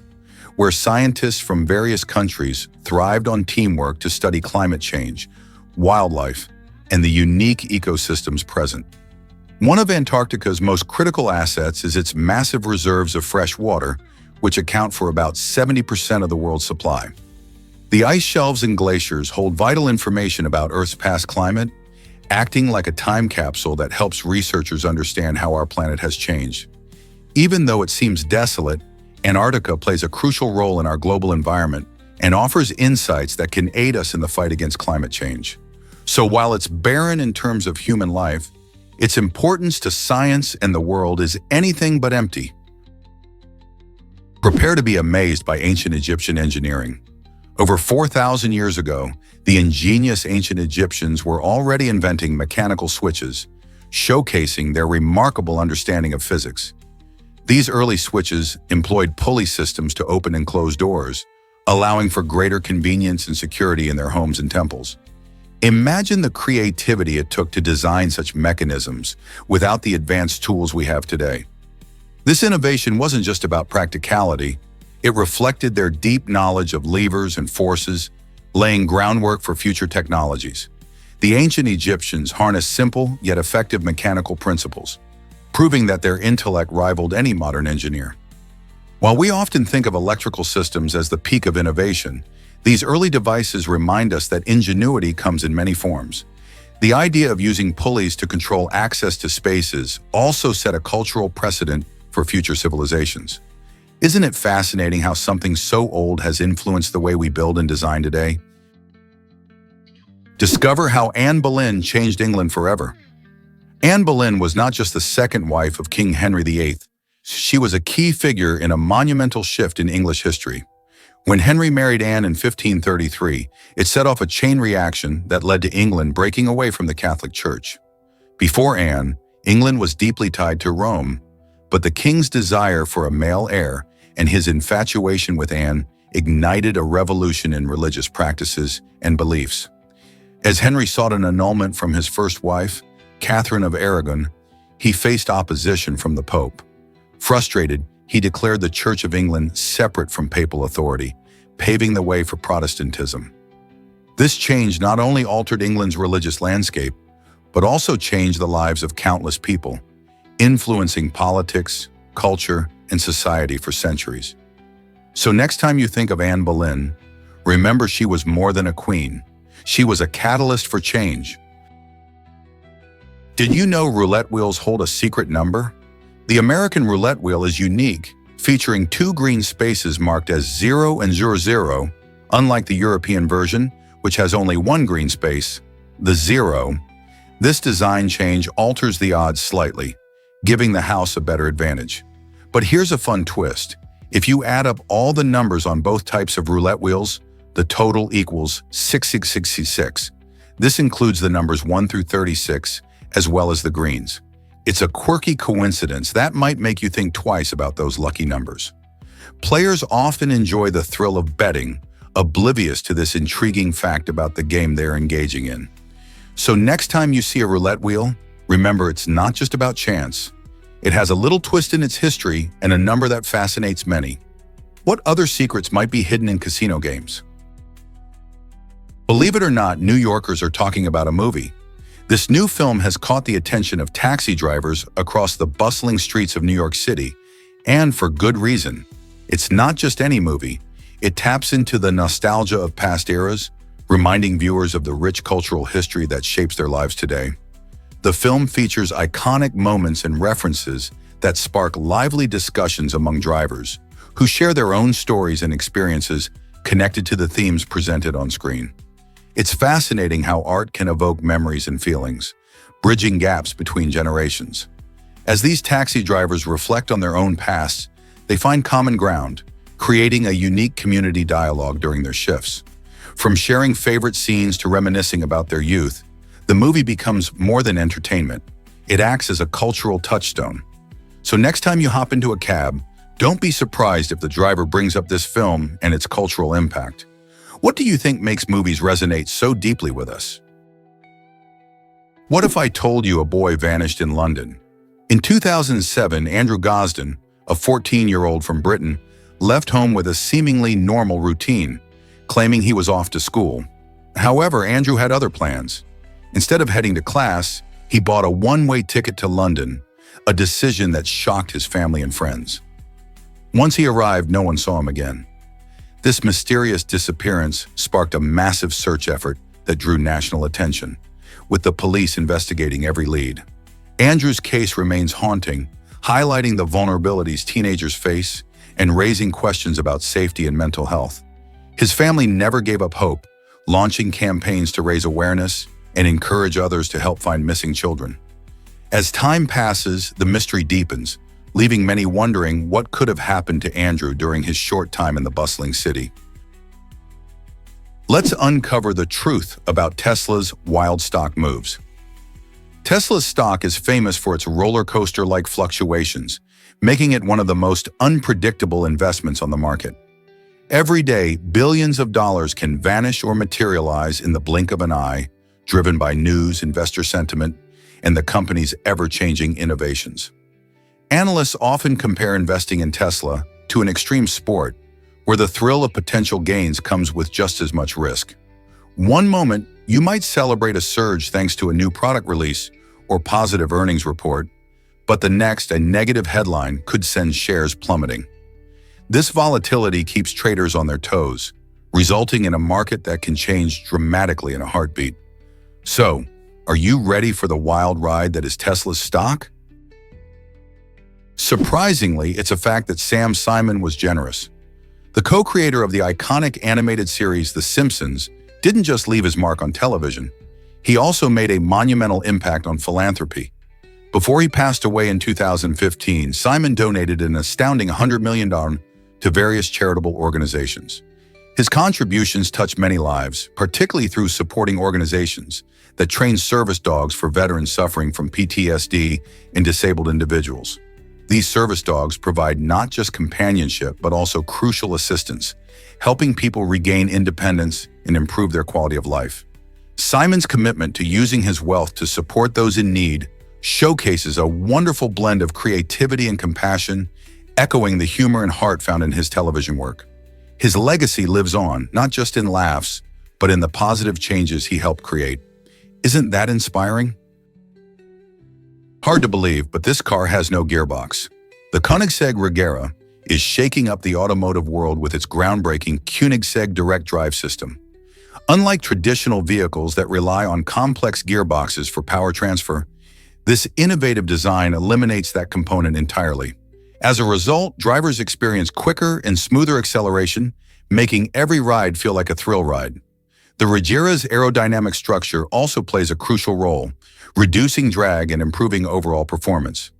where scientists from various countries thrived on teamwork to study climate change, wildlife, and the unique ecosystems present. One of Antarctica's most critical assets is its massive reserves of fresh water, which account for about 70% of the world's supply. The ice shelves and glaciers hold vital information about Earth's past climate, acting like a time capsule that helps researchers understand how our planet has changed. Even though it seems desolate, Antarctica plays a crucial role in our global environment and offers insights that can aid us in the fight against climate change. So while it's barren in terms of human life, its importance to science and the world is anything but empty. Prepare to be amazed by ancient Egyptian engineering. Over 4,000 years ago, the ingenious ancient Egyptians were already inventing mechanical switches, showcasing their remarkable understanding of physics. These early switches employed pulley systems to open and close doors, allowing for greater convenience and security in their homes and temples. Imagine the creativity it took to design such mechanisms without the advanced tools we have today. This innovation wasn't just about practicality, it reflected their deep knowledge of levers and forces, laying groundwork for future technologies. The ancient Egyptians harnessed simple yet effective mechanical principles, proving that their intellect rivaled any modern engineer. While we often think of electrical systems as the peak of innovation, these early devices remind us that ingenuity comes in many forms. The idea of using pulleys to control access to spaces also set a cultural precedent for future civilizations. Isn't it fascinating how something so old has influenced the way we build and design today? Discover how Anne Boleyn changed England forever. Anne Boleyn was not just the second wife of King Henry VIII. She was a key figure in a monumental shift in English history. When Henry married Anne in 1533, it set off a chain reaction that led to England breaking away from the Catholic Church. Before Anne, England was deeply tied to Rome, but the king's desire for a male heir and his infatuation with Anne ignited a revolution in religious practices and beliefs. As Henry sought an annulment from his first wife, Catherine of Aragon, he faced opposition from the Pope. Frustrated, he declared the Church of England separate from papal authority, paving the way for Protestantism. This change not only altered England's religious landscape, but also changed the lives of countless people, influencing politics, culture, and society for centuries. So next time you think of Anne Boleyn, remember she was more than a queen. She was a catalyst for change. Did you know roulette wheels hold a secret number? The American roulette wheel is unique, featuring two green spaces marked as 0 and 00, unlike the European version, which has only one green space, the 0. This design change alters the odds slightly, giving the house a better advantage. But here's a fun twist. If you add up all the numbers on both types of roulette wheels, the total equals 666. This includes the numbers 1 through 36, as well as the greens. It's a quirky coincidence that might make you think twice about those lucky numbers. Players often enjoy the thrill of betting, oblivious to this intriguing fact about the game they're engaging in. So next time you see a roulette wheel, remember it's not just about chance. It has a little twist in its history and a number that fascinates many. What other secrets might be hidden in casino games? Believe it or not, New Yorkers are talking about a movie. This new film has caught the attention of taxi drivers across the bustling streets of New York City, and for good reason. It's not just any movie. It taps into the nostalgia of past eras, reminding viewers of the rich cultural history that shapes their lives today. The film features iconic moments and references that spark lively discussions among drivers, who share their own stories and experiences connected to the themes presented on screen. It's fascinating how art can evoke memories and feelings, bridging gaps between generations. As these taxi drivers reflect on their own pasts, they find common ground, creating a unique community dialogue during their shifts. From sharing favorite scenes to reminiscing about their youth, the movie becomes more than entertainment. It acts as a cultural touchstone. So next time you hop into a cab, don't be surprised if the driver brings up this film and its cultural impact. What do you think makes movies resonate so deeply with us? What if I told you a boy vanished in London? In 2007, Andrew Gosden, a 14-year-old from Britain, left home with a seemingly normal routine, claiming he was off to school. However, Andrew had other plans. Instead of heading to class, he bought a one-way ticket to London, a decision that shocked his family and friends. Once he arrived, no one saw him again. This mysterious disappearance sparked a massive search effort that drew national attention, with the police investigating every lead. Andrew's case remains haunting, highlighting the vulnerabilities teenagers face and raising questions about safety and mental health. His family never gave up hope, launching campaigns to raise awareness and encourage others to help find missing children. As time passes, the mystery deepens, leaving many wondering what could have happened to Andrew during his short time in the bustling city. Let's uncover the truth about Tesla's wild stock moves. Tesla's stock is famous for its roller coaster-like fluctuations, making it one of the most unpredictable investments on the market. Every day, billions of dollars can vanish or materialize in the blink of an eye, driven by news, investor sentiment, and the company's ever-changing innovations. Analysts often compare investing in Tesla to an extreme sport, where the thrill of potential gains comes with just as much risk. One moment, you might celebrate a surge thanks to a new product release or positive earnings report, but the next, a negative headline could send shares plummeting. This volatility keeps traders on their toes, resulting in a market that can change dramatically in a heartbeat. So, are you ready for the wild ride that is Tesla's stock? Surprisingly, it's a fact that Sam Simon was generous. The co-creator of the iconic animated series The Simpsons didn't just leave his mark on television. He also made a monumental impact on philanthropy. Before he passed away in 2015, Simon donated an astounding $100 million to various charitable organizations. His contributions touched many lives, particularly through supporting organizations that train service dogs for veterans suffering from PTSD and disabled individuals. These service dogs provide not just companionship, but also crucial assistance, helping people regain independence and improve their quality of life. Simon's commitment to using his wealth to support those in need showcases a wonderful blend of creativity and compassion, echoing the humor and heart found in his television work. His legacy lives on, not just in laughs, but in the positive changes he helped create. Isn't that inspiring? Hard to believe, but this car has no gearbox. The Koenigsegg Regera is shaking up the automotive world with its groundbreaking Koenigsegg direct drive system. Unlike traditional vehicles that rely on complex gearboxes for power transfer, this innovative design eliminates that component entirely. As a result, drivers experience quicker and smoother acceleration, making every ride feel like a thrill ride. The Reggera's aerodynamic structure also plays a crucial role, reducing drag and improving overall performance.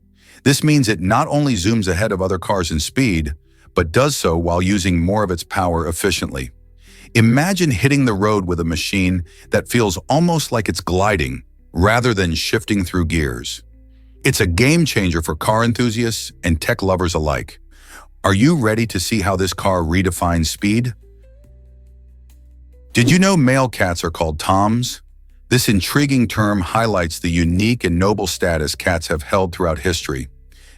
This means it not only zooms ahead of other cars in speed, but does so while using more of its power efficiently. Imagine hitting the road with a machine that feels almost like it's gliding, rather than shifting through gears. It's a game changer for car enthusiasts and tech lovers alike. Are you ready to see how this car redefines speed? Did you know male cats are called toms? This intriguing term highlights the unique and noble status cats have held throughout history.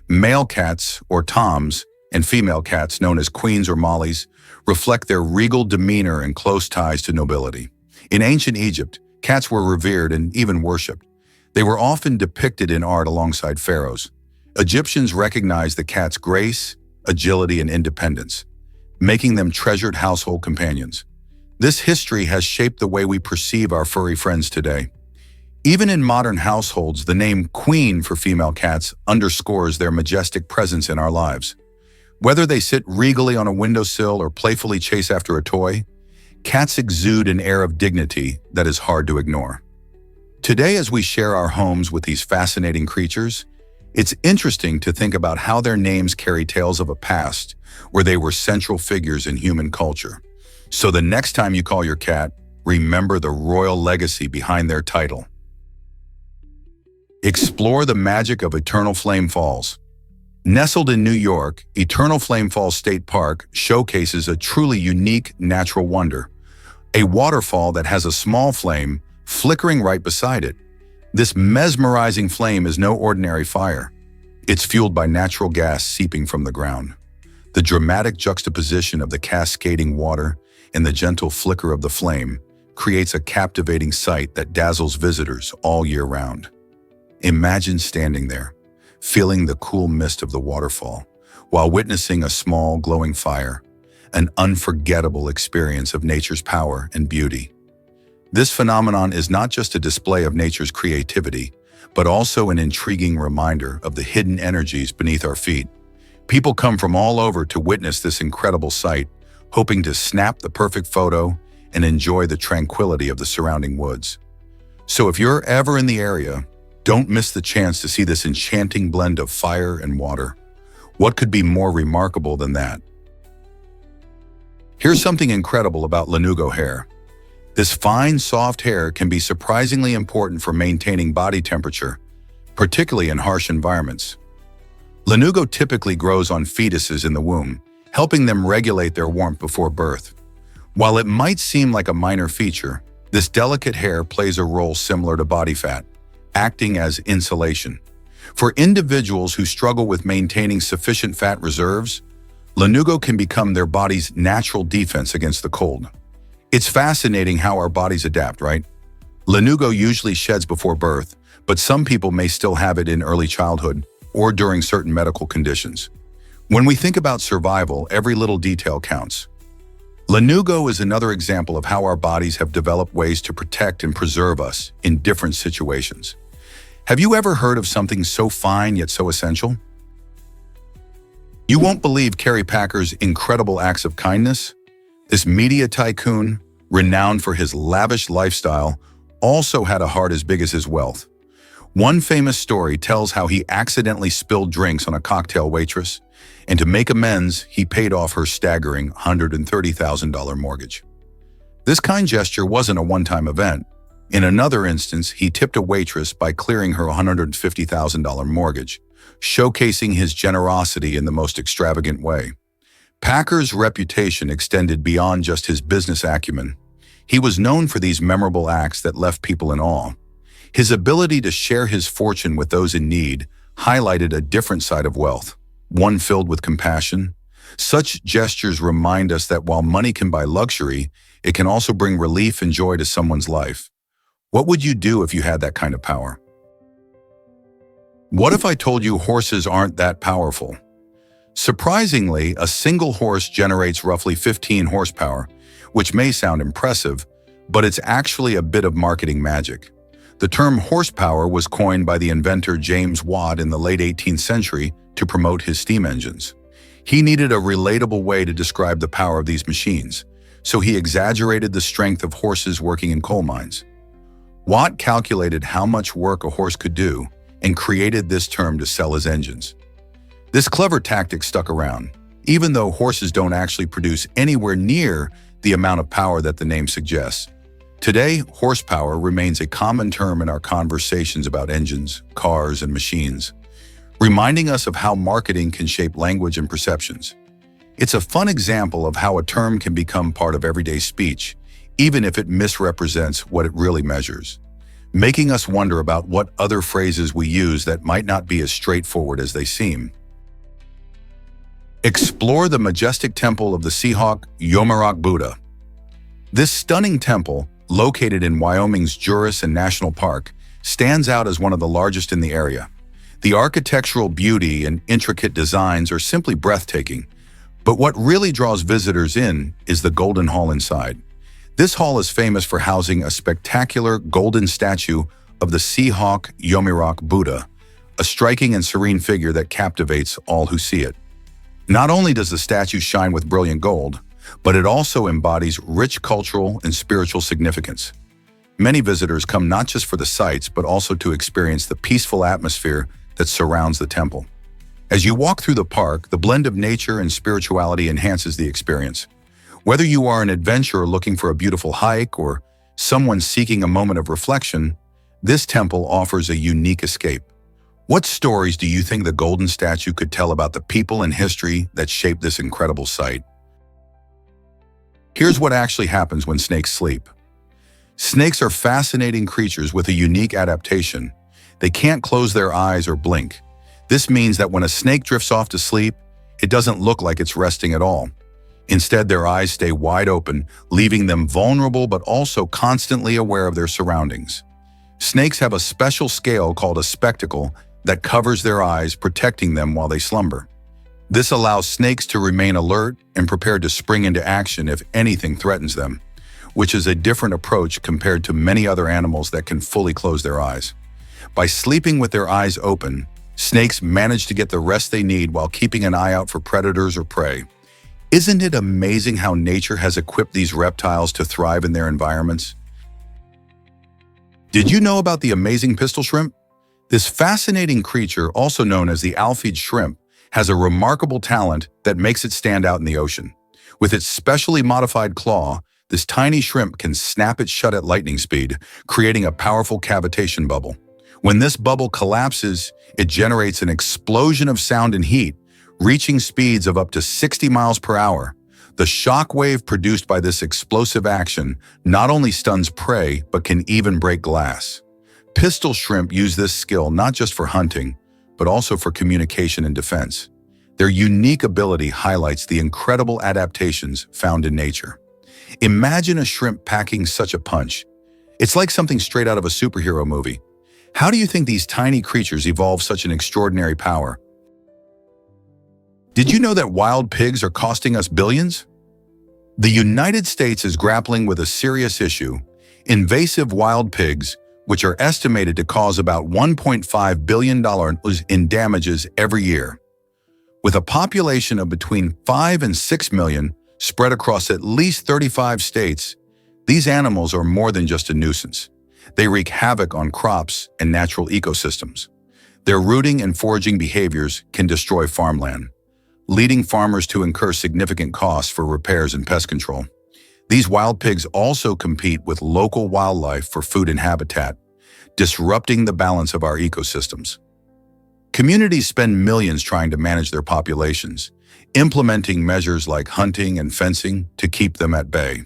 Male cats, or toms, and female cats, known as queens or mollies, reflect their regal demeanor and close ties to nobility. In ancient Egypt, cats were revered and even worshipped. They were often depicted in art alongside pharaohs. Egyptians recognized the cat's grace, agility, and independence, making them treasured household companions. This history has shaped the way we perceive our furry friends today. Even in modern households, the name queen for female cats underscores their majestic presence in our lives. Whether they sit regally on a windowsill or playfully chase after a toy, cats exude an air of dignity that is hard to ignore. Today, as we share our homes with these fascinating creatures, it's interesting to think about how their names carry tales of a past where they were central figures in human culture. So the next time you call your cat, remember the royal legacy behind their title. Explore the magic of Eternal Flame Falls. Nestled in New York, Eternal Flame Falls State Park showcases a truly unique natural wonder, a waterfall that has a small flame flickering right beside it. This mesmerizing flame is no ordinary fire. It's fueled by natural gas seeping from the ground. The dramatic juxtaposition of the cascading water and the gentle flicker of the flame creates a captivating sight that dazzles visitors all year round. Imagine standing there, feeling the cool mist of the waterfall, while witnessing a small glowing fire, an unforgettable experience of nature's power and beauty. This phenomenon is not just a display of nature's creativity, but also an intriguing reminder of the hidden energies beneath our feet. People come from all over to witness this incredible sight, hoping to snap the perfect photo and enjoy the tranquility of the surrounding woods. So if you're ever in the area, don't miss the chance to see this enchanting blend of fire and water. What could be more remarkable than that? Here's something incredible about lanugo hair. This fine, soft hair can be surprisingly important for maintaining body temperature, particularly in harsh environments. Lanugo typically grows on fetuses in the womb, helping them regulate their warmth before birth. While it might seem like a minor feature, this delicate hair plays a role similar to body fat, acting as insulation. For individuals who struggle with maintaining sufficient fat reserves, lanugo can become their body's natural defense against the cold. It's fascinating how our bodies adapt, right? Lanugo usually sheds before birth, but some people may still have it in early childhood or during certain medical conditions. When we think about survival, every little detail counts. Lanugo is another example of how our bodies have developed ways to protect and preserve us in different situations. Have you ever heard of something so fine yet so essential? You won't believe Kerry Packer's incredible acts of kindness. This media tycoon, renowned for his lavish lifestyle, also had a heart as big as his wealth. One famous story tells how he accidentally spilled drinks on a cocktail waitress, and to make amends, he paid off her staggering $130,000 mortgage. This kind gesture wasn't a one-time event. In another instance, he tipped a waitress by clearing her $150,000 mortgage, showcasing his generosity in the most extravagant way. Packer's reputation extended beyond just his business acumen. He was known for these memorable acts that left people in awe. His ability to share his fortune with those in need highlighted a different side of wealth, one filled with compassion. Such gestures remind us that while money can buy luxury, it can also bring relief and joy to someone's life. What would you do if you had that kind of power? What if I told you horses aren't that powerful? Surprisingly, a single horse generates roughly 15 horsepower, which may sound impressive, but it's actually a bit of marketing magic. The term horsepower was coined by the inventor James Watt in the late 18th century to promote his steam engines. He needed a relatable way to describe the power of these machines, so he exaggerated the strength of horses working in coal mines. Watt calculated how much work a horse could do and created this term to sell his engines. This clever tactic stuck around, even though horses don't actually produce anywhere near the amount of power that the name suggests. Today, horsepower remains a common term in our conversations about engines, cars, and machines, reminding us of how marketing can shape language and perceptions. It's a fun example of how a term can become part of everyday speech, even if it misrepresents what it really measures, making us wonder about what other phrases we use that might not be as straightforward as they seem. Explore the majestic temple of the Seahawk Yomirock Buddha. This stunning temple, located in Wyoming's Jurison National Park, stands out as one of the largest in the area. The architectural beauty and intricate designs are simply breathtaking, but what really draws visitors in is the Golden Hall inside. This hall is famous for housing a spectacular golden statue of the Seahawk Yomirock Buddha, a striking and serene figure that captivates all who see it. Not only does the statue shine with brilliant gold, but it also embodies rich cultural and spiritual significance. Many visitors come not just for the sights, but also to experience the peaceful atmosphere that surrounds the temple. As you walk through the park, the blend of nature and spirituality enhances the experience. Whether you are an adventurer looking for a beautiful hike or someone seeking a moment of reflection, this temple offers a unique escape. What stories do you think the golden statue could tell about the people and history that shaped this incredible site? Here's what actually happens when snakes sleep. Snakes are fascinating creatures with a unique adaptation. They can't close their eyes or blink. This means that when a snake drifts off to sleep, it doesn't look like it's resting at all. Instead, their eyes stay wide open, leaving them vulnerable but also constantly aware of their surroundings. Snakes have a special scale called a spectacle that covers their eyes, protecting them while they slumber. This allows snakes to remain alert and prepared to spring into action if anything threatens them, which is a different approach compared to many other animals that can fully close their eyes. By sleeping with their eyes open, snakes manage to get the rest they need while keeping an eye out for predators or prey. Isn't it amazing how nature has equipped these reptiles to thrive in their environments? Did you know about the amazing pistol shrimp? This fascinating creature, also known as the alpheid shrimp, has a remarkable talent that makes it stand out in the ocean. With its specially modified claw, this tiny shrimp can snap it shut at lightning speed, creating a powerful cavitation bubble. When this bubble collapses, it generates an explosion of sound and heat, reaching speeds of up to 60 miles per hour. The shock wave produced by this explosive action not only stuns prey, but can even break glass. Pistol shrimp use this skill not just for hunting, but also for communication and defense. Their unique ability highlights the incredible adaptations found in nature. Imagine a shrimp packing such a punch. It's like something straight out of a superhero movie. How do you think these tiny creatures evolved such an extraordinary power? Did you know that wild pigs are costing us billions? The United States is grappling with a serious issue: invasive wild pigs, which are estimated to cause about $1.5 billion in damages every year. With a population of between 5 and 6 million spread across at least 35 states, these animals are more than just a nuisance. They wreak havoc on crops and natural ecosystems. Their rooting and foraging behaviors can destroy farmland, leading farmers to incur significant costs for repairs and pest control. These wild pigs also compete with local wildlife for food and habitat, disrupting the balance of our ecosystems. Communities spend millions trying to manage their populations, implementing measures like hunting and fencing to keep them at bay.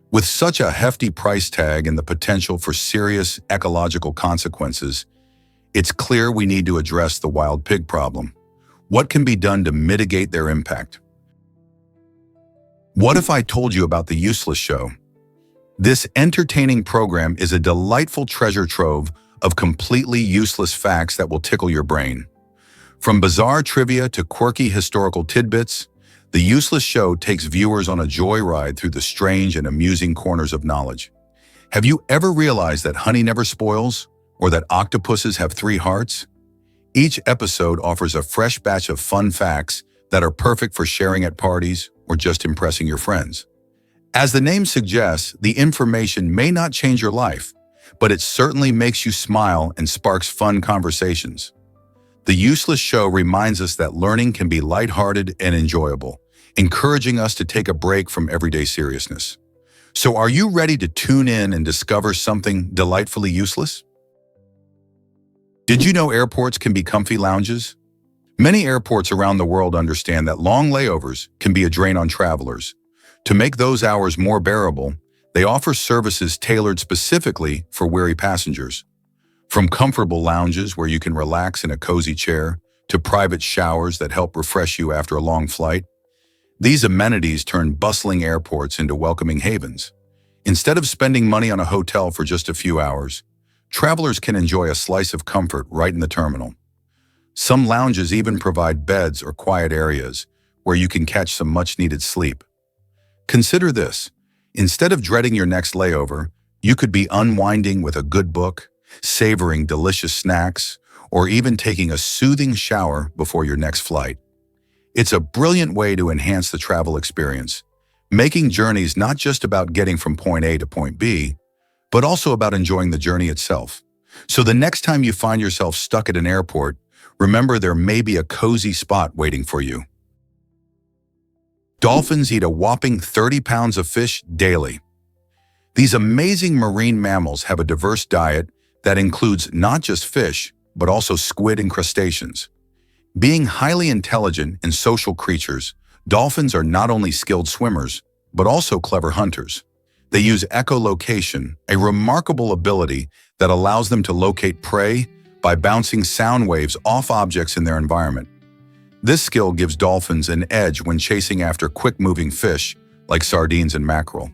With such a hefty price tag and the potential for serious ecological consequences, it's clear we need to address the wild pig problem. What can be done to mitigate their impact? What if I told you about The Useless Show? This entertaining program is a delightful treasure trove of completely useless facts that will tickle your brain. From bizarre trivia to quirky historical tidbits, the Useless Show takes viewers on a joyride through the strange and amusing corners of knowledge. Have you ever realized that honey never spoils, or that octopuses have 3 hearts? Each episode offers a fresh batch of fun facts that are perfect for sharing at parties or just impressing your friends. As the name suggests, the information may not change your life, but it certainly makes you smile and sparks fun conversations. The Useless Show reminds us that learning can be lighthearted and enjoyable, encouraging us to take a break from everyday seriousness. So are you ready to tune in and discover something delightfully useless? Did you know airports can be comfy lounges? Many airports around the world understand that long layovers can be a drain on travelers. To make those hours more bearable, they offer services tailored specifically for weary passengers. From comfortable lounges where you can relax in a cozy chair, to private showers that help refresh you after a long flight, these amenities turn bustling airports into welcoming havens. Instead of spending money on a hotel for just a few hours, travelers can enjoy a slice of comfort right in the terminal. Some lounges even provide beds or quiet areas where you can catch some much-needed sleep. Consider this. Instead of dreading your next layover, you could be unwinding with a good book, savoring delicious snacks, or even taking a soothing shower before your next flight. It's a brilliant way to enhance the travel experience, making journeys not just about getting from point A to point B, but also about enjoying the journey itself. So the next time you find yourself stuck at an airport, remember there may be a cozy spot waiting for you. Dolphins eat a whopping 30 pounds of fish daily. These amazing marine mammals have a diverse diet that includes not just fish, but also squid and crustaceans. Being highly intelligent and social creatures, dolphins are not only skilled swimmers, but also clever hunters. They use echolocation, a remarkable ability that allows them to locate prey by bouncing sound waves off objects in their environment. This skill gives dolphins an edge when chasing after quick-moving fish like sardines and mackerel.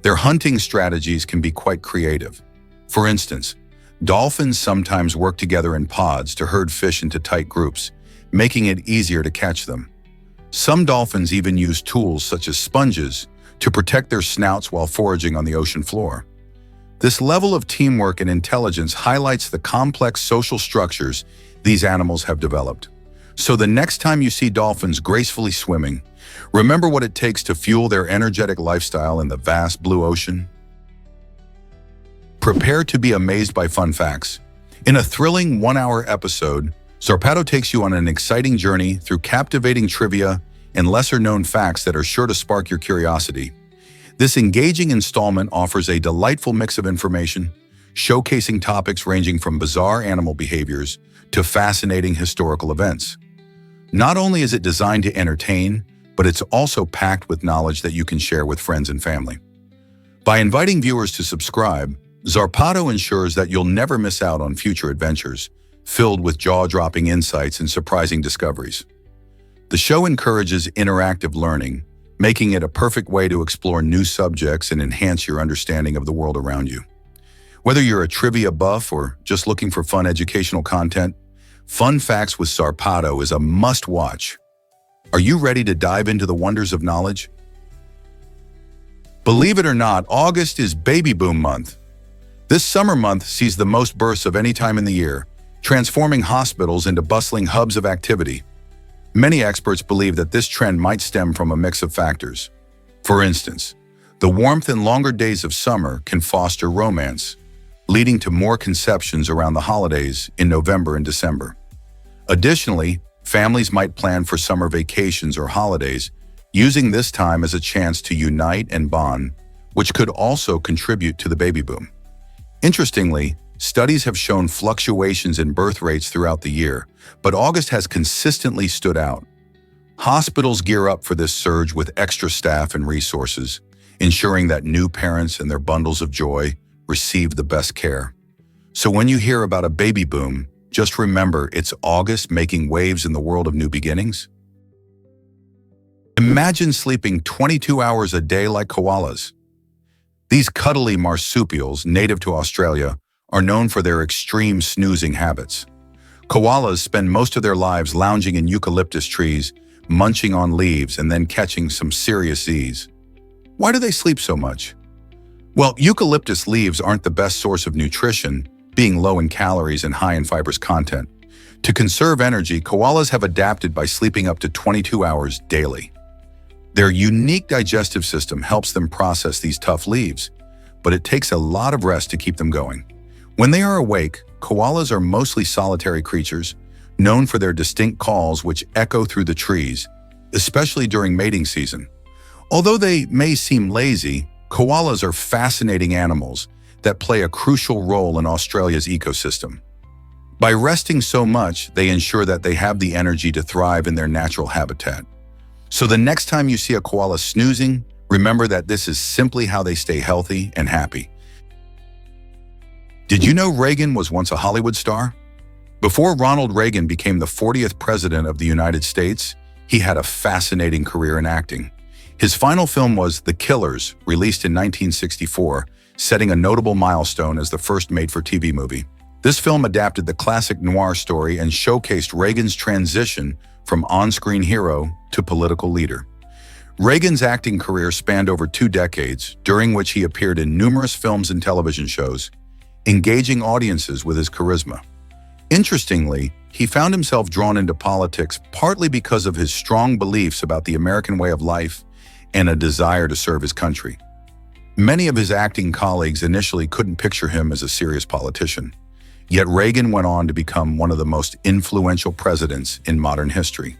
Their hunting strategies can be quite creative. For instance, dolphins sometimes work together in pods to herd fish into tight groups, making it easier to catch them. Some dolphins even use tools such as sponges to protect their snouts while foraging on the ocean floor. This level of teamwork and intelligence highlights the complex social structures these animals have developed. So the next time you see dolphins gracefully swimming, remember what it takes to fuel their energetic lifestyle in the vast blue ocean. Prepare to be amazed by fun facts. In a thrilling 1-hour episode, Zarpato takes you on an exciting journey through captivating trivia and lesser-known facts that are sure to spark your curiosity. This engaging installment offers a delightful mix of information, showcasing topics ranging from bizarre animal behaviors to fascinating historical events. Not only is it designed to entertain, but it's also packed with knowledge that you can share with friends and family. By inviting viewers to subscribe, Zarpato ensures that you'll never miss out on future adventures, filled with jaw-dropping insights and surprising discoveries. The show encourages interactive learning, making it a perfect way to explore new subjects and enhance your understanding of the world around you. Whether you're a trivia buff or just looking for fun educational content, Fun Facts with Zarpato is a must-watch. Are you ready to dive into the wonders of knowledge? Believe it or not, August is Baby Boom Month. This summer month sees the most births of any time in the year, transforming hospitals into bustling hubs of activity. Many experts believe that this trend might stem from a mix of factors. For instance, the warmth and longer days of summer can foster romance, leading to more conceptions around the holidays in November and December. Additionally, families might plan for summer vacations or holidays, using this time as a chance to unite and bond, which could also contribute to the baby boom. Interestingly, studies have shown fluctuations in birth rates throughout the year, but August has consistently stood out. Hospitals gear up for this surge with extra staff and resources, ensuring that new parents and their bundles of joy receive the best care. So when you hear about a baby boom, just remember it's August making waves in the world of new beginnings. Imagine sleeping 22 hours a day like koalas. These cuddly marsupials native to Australia are known for their extreme snoozing habits. Koalas spend most of their lives lounging in eucalyptus trees, munching on leaves, and then catching some serious Z's. Why do they sleep so much? Well, eucalyptus leaves aren't the best source of nutrition, being low in calories and high in fibrous content. To conserve energy, koalas have adapted by sleeping up to 22 hours daily. Their unique digestive system helps them process these tough leaves, but it takes a lot of rest to keep them going. When they are awake, koalas are mostly solitary creatures, known for their distinct calls which echo through the trees, especially during mating season. Although they may seem lazy, koalas are fascinating animals that play a crucial role in Australia's ecosystem. By resting so much, they ensure that they have the energy to thrive in their natural habitat. So the next time you see a koala snoozing, remember that this is simply how they stay healthy and happy. Did you know Reagan was once a Hollywood star? Before Ronald Reagan became the 40th president of the United States, he had a fascinating career in acting. His final film was The Killers, released in 1964, setting a notable milestone as the first made-for-TV movie. This film adapted the classic noir story and showcased Reagan's transition from on-screen hero to political leader. Reagan's acting career spanned over 2 decades, during which he appeared in numerous films and television shows, engaging audiences with his charisma. Interestingly, he found himself drawn into politics partly because of his strong beliefs about the American way of life and a desire to serve his country. Many of his acting colleagues initially couldn't picture him as a serious politician. Yet Reagan went on to become one of the most influential presidents in modern history.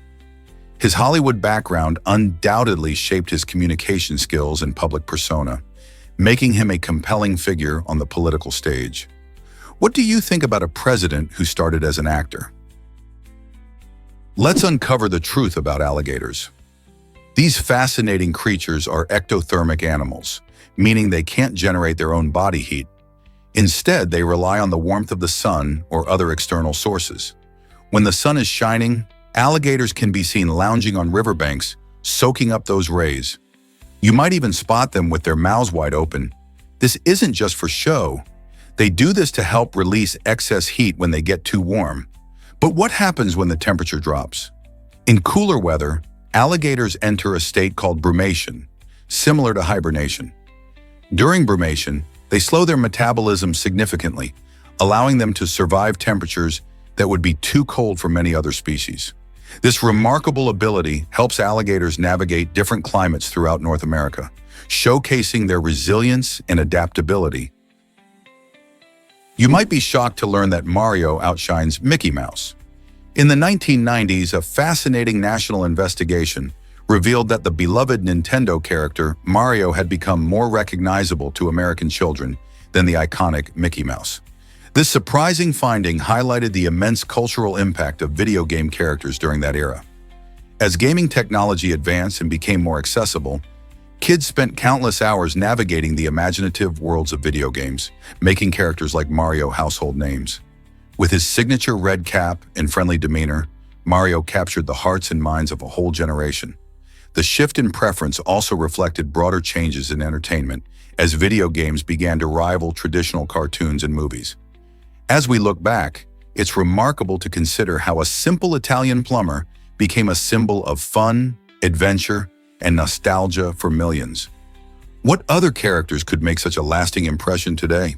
His Hollywood background undoubtedly shaped his communication skills and public persona, making him a compelling figure on the political stage. What do you think about a president who started as an actor? Let's uncover the truth about alligators. These fascinating creatures are ectothermic animals, meaning they can't generate their own body heat. Instead, they rely on the warmth of the sun or other external sources. When the sun is shining, alligators can be seen lounging on riverbanks, soaking up those rays. You might even spot them with their mouths wide open. This isn't just for show. They do this to help release excess heat when they get too warm. But what happens when the temperature drops? In cooler weather, alligators enter a state called brumation, similar to hibernation. During brumation, they slow their metabolism significantly, allowing them to survive temperatures that would be too cold for many other species. This remarkable ability helps alligators navigate different climates throughout North America, showcasing their resilience and adaptability. You might be shocked to learn that Mario outshines Mickey Mouse. In the 1990s, a fascinating national investigation revealed that the beloved Nintendo character Mario had become more recognizable to American children than the iconic Mickey Mouse. This surprising finding highlighted the immense cultural impact of video game characters during that era. As gaming technology advanced and became more accessible, kids spent countless hours navigating the imaginative worlds of video games, making characters like Mario household names. With his signature red cap and friendly demeanor, Mario captured the hearts and minds of a whole generation. The shift in preference also reflected broader changes in entertainment as video games began to rival traditional cartoons and movies. As we look back, it's remarkable to consider how a simple Italian plumber became a symbol of fun, adventure, and nostalgia for millions. What other characters could make such a lasting impression today?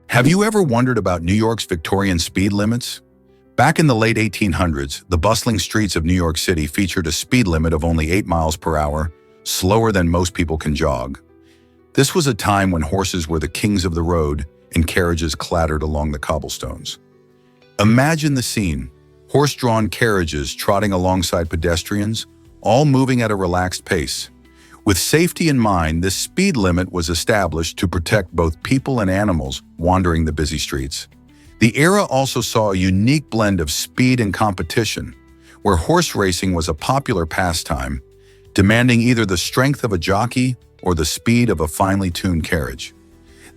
Have you ever wondered about New York's Victorian speed limits? Back in the late 1800s, the bustling streets of New York City featured a speed limit of only 8 miles per hour, slower than most people can jog. This was a time when horses were the kings of the road and carriages clattered along the cobblestones. Imagine the scene: horse-drawn carriages trotting alongside pedestrians, all moving at a relaxed pace. With safety in mind, this speed limit was established to protect both people and animals wandering the busy streets. The era also saw a unique blend of speed and competition, where horse racing was a popular pastime, demanding either the strength of a jockey or the speed of a finely tuned carriage.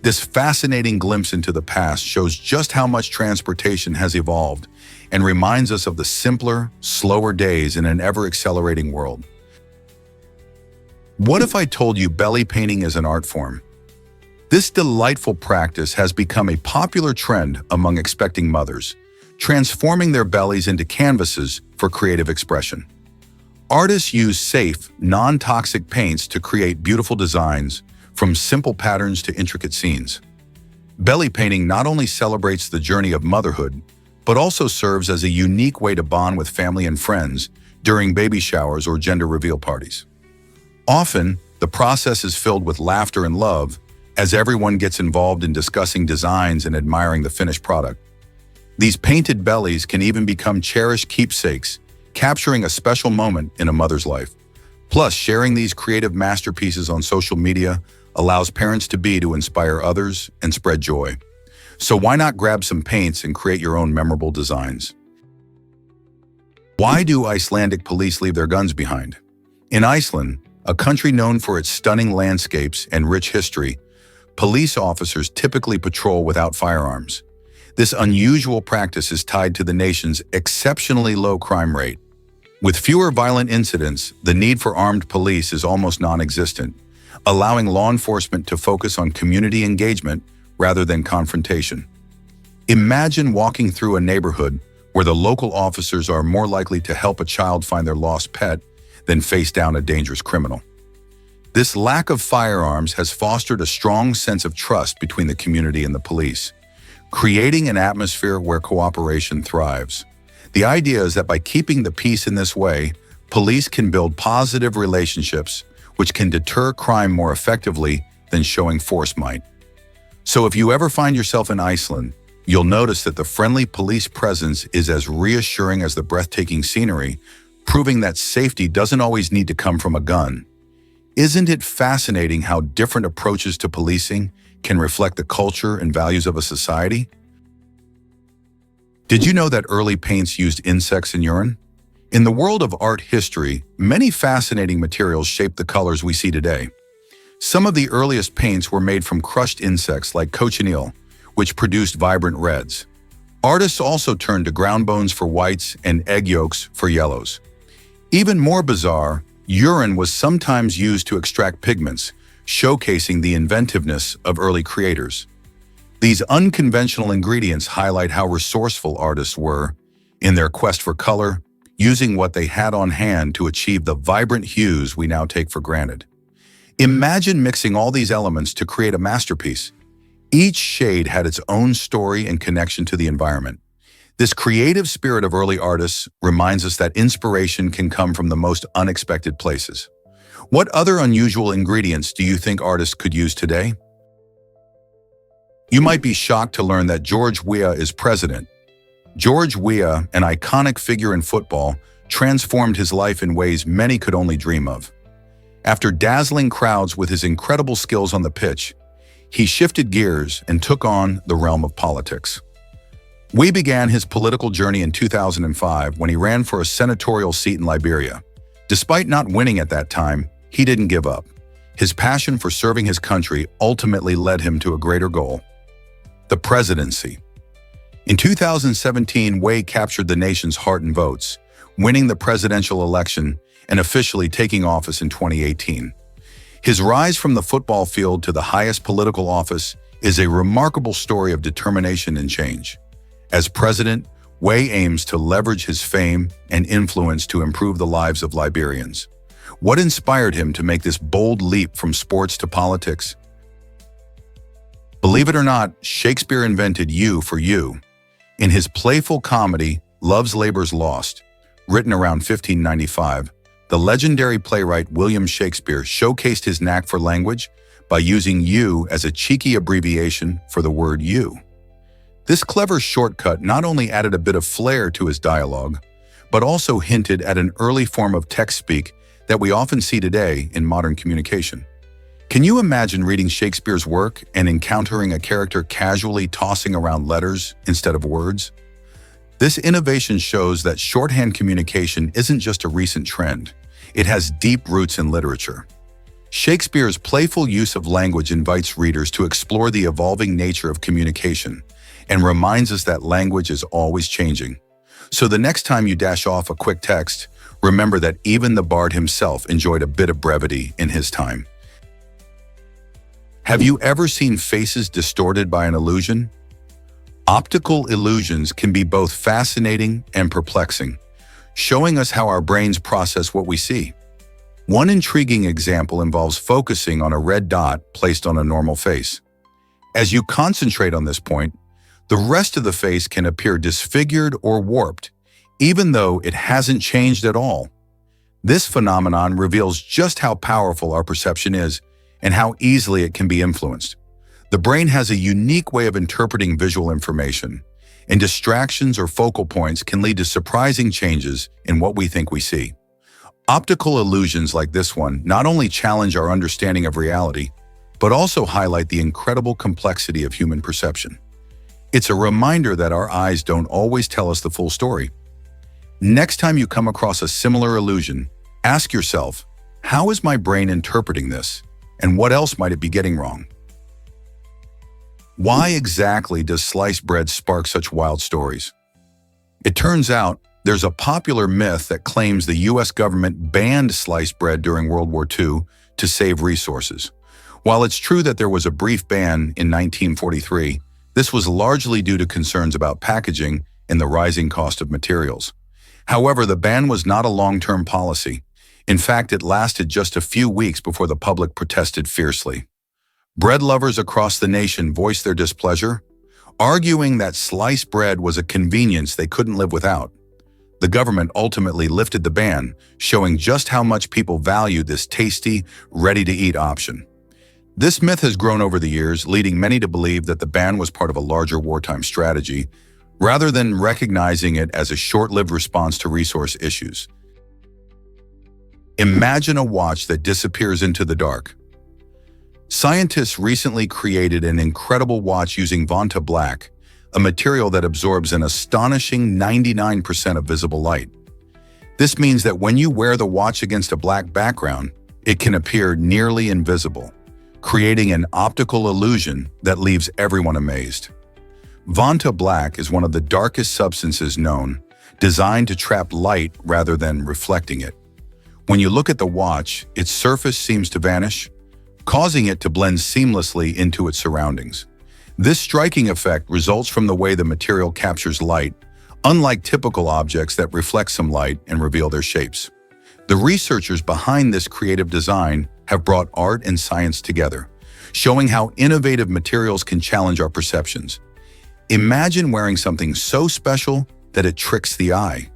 This fascinating glimpse into the past shows just how much transportation has evolved and reminds us of the simpler, slower days in an ever-accelerating world. What if I told you belly painting is an art form? This delightful practice has become a popular trend among expecting mothers, transforming their bellies into canvases for creative expression. Artists use safe, non-toxic paints to create beautiful designs, from simple patterns to intricate scenes. Belly painting not only celebrates the journey of motherhood, but also serves as a unique way to bond with family and friends during baby showers or gender reveal parties. Often, the process is filled with laughter and love, as everyone gets involved in discussing designs and admiring the finished product. These painted bellies can even become cherished keepsakes, capturing a special moment in a mother's life. Plus, sharing these creative masterpieces on social media allows parents-to-be to inspire others and spread joy. So why not grab some paints and create your own memorable designs? Why do Icelandic police leave their guns behind? In Iceland, a country known for its stunning landscapes and rich history, police officers typically patrol without firearms. This unusual practice is tied to the nation's exceptionally low crime rate. With fewer violent incidents, the need for armed police is almost non-existent, allowing law enforcement to focus on community engagement rather than confrontation. Imagine walking through a neighborhood where the local officers are more likely to help a child find their lost pet than face down a dangerous criminal. This lack of firearms has fostered a strong sense of trust between the community and the police, creating an atmosphere where cooperation thrives. The idea is that by keeping the peace in this way, police can build positive relationships which can deter crime more effectively than showing force might. So if you ever find yourself in Iceland, you'll notice that the friendly police presence is as reassuring as the breathtaking scenery, proving that safety doesn't always need to come from a gun. Isn't it fascinating how different approaches to policing can reflect the culture and values of a society? Did you know that early paints used insects in urine? In the world of art history, many fascinating materials shaped the colors we see today. Some of the earliest paints were made from crushed insects like cochineal, which produced vibrant reds. Artists also turned to ground bones for whites and egg yolks for yellows. Even more bizarre, urine was sometimes used to extract pigments, showcasing the inventiveness of early creators. These unconventional ingredients highlight how resourceful artists were in their quest for color, using what they had on hand to achieve the vibrant hues we now take for granted. Imagine mixing all these elements to create a masterpiece. Each shade had its own story and connection to the environment. This creative spirit of early artists reminds us that inspiration can come from the most unexpected places. What other unusual ingredients do you think artists could use today? You might be shocked to learn that George Weah is president. George Weah, an iconic figure in football, transformed his life in ways many could only dream of. After dazzling crowds with his incredible skills on the pitch, he shifted gears and took on the realm of politics. Weah began his political journey in 2005 when he ran for a senatorial seat in Liberia. Despite not winning at that time, he didn't give up. His passion for serving his country ultimately led him to a greater goal: the presidency. In 2017, Weah captured the nation's heart and votes, winning the presidential election and officially taking office in 2018. His rise from the football field to the highest political office is a remarkable story of determination and change. As president, Weah aims to leverage his fame and influence to improve the lives of Liberians. What inspired him to make this bold leap from sports to politics? Believe it or not, Shakespeare invented you for you. In his playful comedy, Love's Labour's Lost, written around 1595, the legendary playwright William Shakespeare showcased his knack for language by using you as a cheeky abbreviation for the word you. This clever shortcut not only added a bit of flair to his dialogue, but also hinted at an early form of text speak that we often see today in modern communication. Can you imagine reading Shakespeare's work and encountering a character casually tossing around letters instead of words? This innovation shows that shorthand communication isn't just a recent trend. It has deep roots in literature. Shakespeare's playful use of language invites readers to explore the evolving nature of communication and reminds us that language is always changing. So the next time you dash off a quick text, remember that even the bard himself enjoyed a bit of brevity in his time. Have you ever seen faces distorted by an illusion? Optical illusions can be both fascinating and perplexing, showing us how our brains process what we see. One intriguing example involves focusing on a red dot placed on a normal face. As you concentrate on this point, the rest of the face can appear disfigured or warped, even though it hasn't changed at all. This phenomenon reveals just how powerful our perception is and how easily it can be influenced. The brain has a unique way of interpreting visual information, and distractions or focal points can lead to surprising changes in what we think we see. Optical illusions like this one not only challenge our understanding of reality, but also highlight the incredible complexity of human perception. It's a reminder that our eyes don't always tell us the full story. Next time you come across a similar illusion, ask yourself, how is my brain interpreting this, and what else might it be getting wrong? Why exactly does sliced bread spark such wild stories? It turns out there's a popular myth that claims the US government banned sliced bread during World War II to save resources. While it's true that there was a brief ban in 1943, this was largely due to concerns about packaging and the rising cost of materials. However, the ban was not a long-term policy. In fact, it lasted just a few weeks before the public protested fiercely. Bread lovers across the nation voiced their displeasure, arguing that sliced bread was a convenience they couldn't live without. The government ultimately lifted the ban, showing just how much people value this tasty, ready-to-eat option. This myth has grown over the years, leading many to believe that the ban was part of a larger wartime strategy, rather than recognizing it as a short-lived response to resource issues. Imagine a watch that disappears into the dark. Scientists recently created an incredible watch using Vanta Black, a material that absorbs an astonishing 99% of visible light. This means that when you wear the watch against a black background, it can appear nearly invisible, creating an optical illusion that leaves everyone amazed. Vanta Black is one of the darkest substances known, designed to trap light rather than reflecting it. When you look at the watch, its surface seems to vanish, causing it to blend seamlessly into its surroundings. This striking effect results from the way the material captures light, unlike typical objects that reflect some light and reveal their shapes. The researchers behind this creative design have brought art and science together, showing how innovative materials can challenge our perceptions. Imagine wearing something so special that it tricks the eye.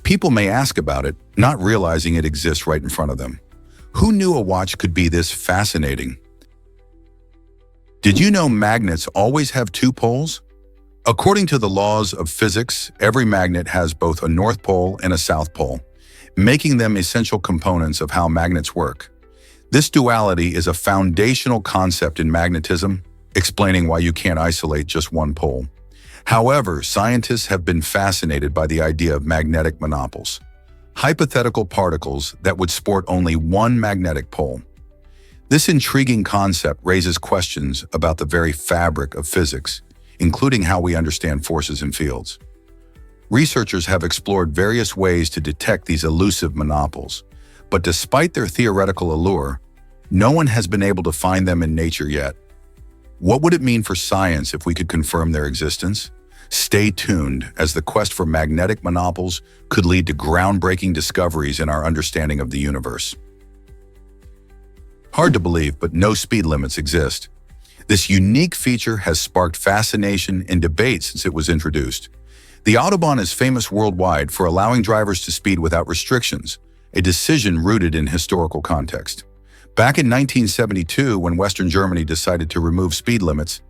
People may ask about it, not realizing it exists right in front of them. Who knew a watch could be this fascinating? Did you know magnets always have two poles? According to the laws of physics, every magnet has both a north pole and a south pole, making them essential components of how magnets work. This duality is a foundational concept in magnetism, explaining why you can't isolate just one pole. However, scientists have been fascinated by the idea of magnetic monopoles, hypothetical particles that would sport only one magnetic pole. This intriguing concept raises questions about the very fabric of physics, including how we understand forces and fields. Researchers have explored various ways to detect these elusive monopoles, but despite their theoretical allure, no one has been able to find them in nature yet. What would it mean for science if we could confirm their existence? Stay tuned, as the quest for magnetic monopoles could lead to groundbreaking discoveries in our understanding of the universe. Hard to believe, but no speed limits exist. This unique feature has sparked fascination and debate since it was introduced. The Autobahn is famous worldwide for allowing drivers to speed without restrictions, a decision rooted in historical context. Back in 1972, when Western Germany decided to remove speed limits,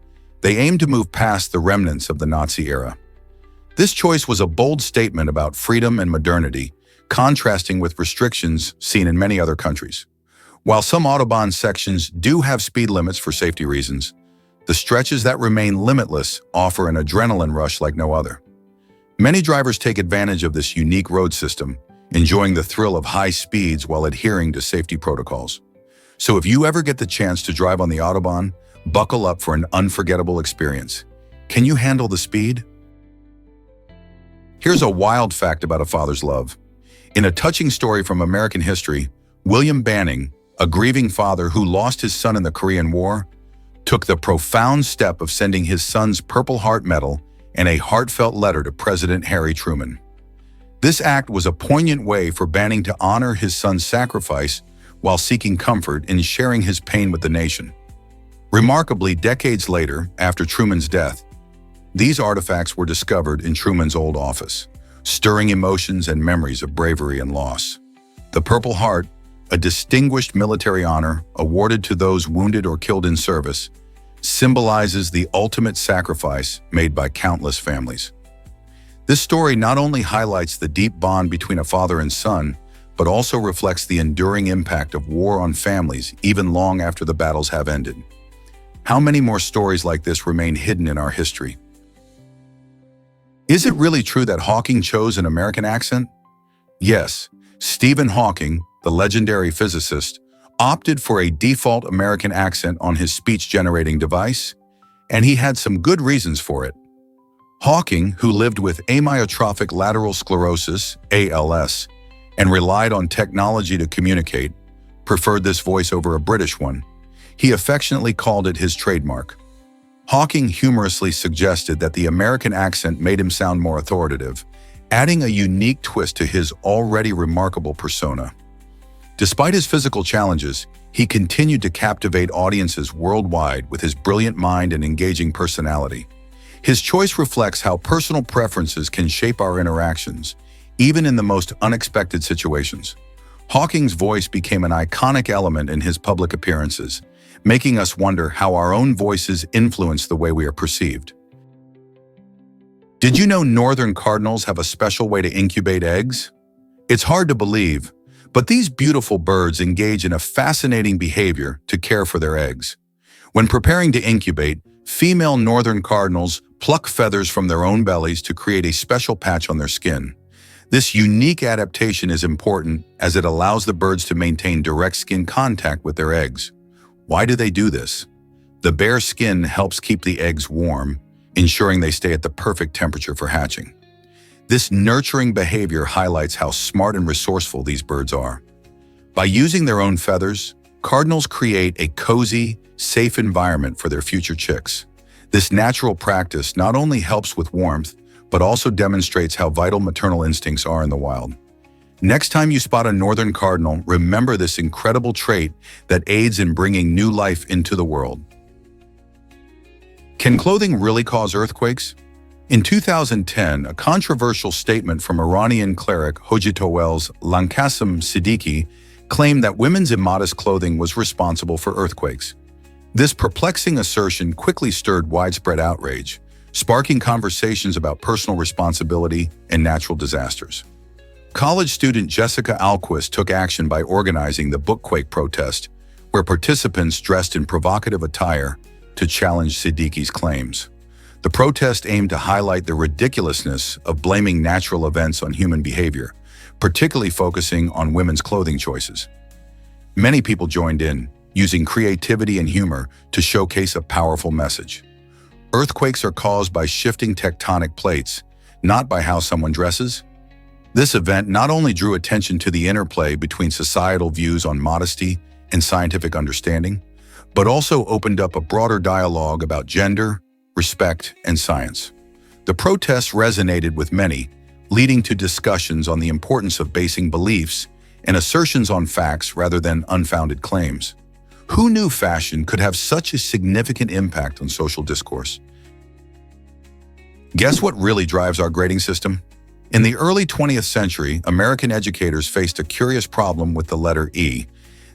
they aimed to move past the remnants of the Nazi era. This choice was a bold statement about freedom and modernity, contrasting with restrictions seen in many other countries. While some Autobahn sections do have speed limits for safety reasons, the stretches that remain limitless offer an adrenaline rush like no other. Many drivers take advantage of this unique road system, enjoying the thrill of high speeds while adhering to safety protocols. So if you ever get the chance to drive on the Autobahn, buckle up for an unforgettable experience. Can you handle the speed? Here's a wild fact about a father's love. In a touching story from American history, William Banning, a grieving father who lost his son in the Korean War, took the profound step of sending his son's Purple Heart Medal and a heartfelt letter to President Harry Truman. This act was a poignant way for Banning to honor his son's sacrifice while seeking comfort in sharing his pain with the nation. Remarkably, decades later, after Truman's death, these artifacts were discovered in Truman's old office, stirring emotions and memories of bravery and loss. The Purple Heart, a distinguished military honor awarded to those wounded or killed in service, symbolizes the ultimate sacrifice made by countless families. This story not only highlights the deep bond between a father and son, but also reflects the enduring impact of war on families even long after the battles have ended. How many more stories like this remain hidden in our history? Is it really true that Hawking chose an American accent? Yes, Stephen Hawking, the legendary physicist, opted for a default American accent on his speech-generating device, and he had some good reasons for it. Hawking, who lived with amyotrophic lateral sclerosis, ALS, and relied on technology to communicate, preferred this voice over a British one. He affectionately called it his trademark. Hawking humorously suggested that the American accent made him sound more authoritative, adding a unique twist to his already remarkable persona. Despite his physical challenges, he continued to captivate audiences worldwide with his brilliant mind and engaging personality. His choice reflects how personal preferences can shape our interactions, even in the most unexpected situations. Hawking's voice became an iconic element in his public appearances, making us wonder how our own voices influence the way we are perceived. Did you know northern cardinals have a special way to incubate eggs? It's hard to believe, but these beautiful birds engage in a fascinating behavior to care for their eggs. When preparing to incubate, female northern cardinals pluck feathers from their own bellies to create a special patch on their skin. This unique adaptation is important as it allows the birds to maintain direct skin contact with their eggs. Why do they do this? The bare skin helps keep the eggs warm, ensuring they stay at the perfect temperature for hatching. This nurturing behavior highlights how smart and resourceful these birds are. By using their own feathers, cardinals create a cozy, safe environment for their future chicks. This natural practice not only helps with warmth, but also demonstrates how vital maternal instincts are in the wild. Next time you spot a northern cardinal, remember this incredible trait that aids in bringing new life into the world. Can clothing really cause earthquakes? In 2010, a controversial statement from Iranian cleric Hojatowel's Lankasim Siddiqui claimed that women's immodest clothing was responsible for earthquakes. This perplexing assertion quickly stirred widespread outrage, sparking conversations about personal responsibility and natural disasters. College student Jessica Alquist took action by organizing the Bookquake protest, where participants dressed in provocative attire to challenge Siddiqui's claims. The protest aimed to highlight the ridiculousness of blaming natural events on human behavior, particularly focusing on women's clothing choices. Many people joined in, using creativity and humor to showcase a powerful message. Earthquakes are caused by shifting tectonic plates, not by how someone dresses. This event not only drew attention to the interplay between societal views on modesty and scientific understanding, but also opened up a broader dialogue about gender, respect, and science. The protests resonated with many, leading to discussions on the importance of basing beliefs and assertions on facts rather than unfounded claims. Who knew fashion could have such a significant impact on social discourse? Guess what really drives our grading system? In the early 20th century, American educators faced a curious problem with the letter E.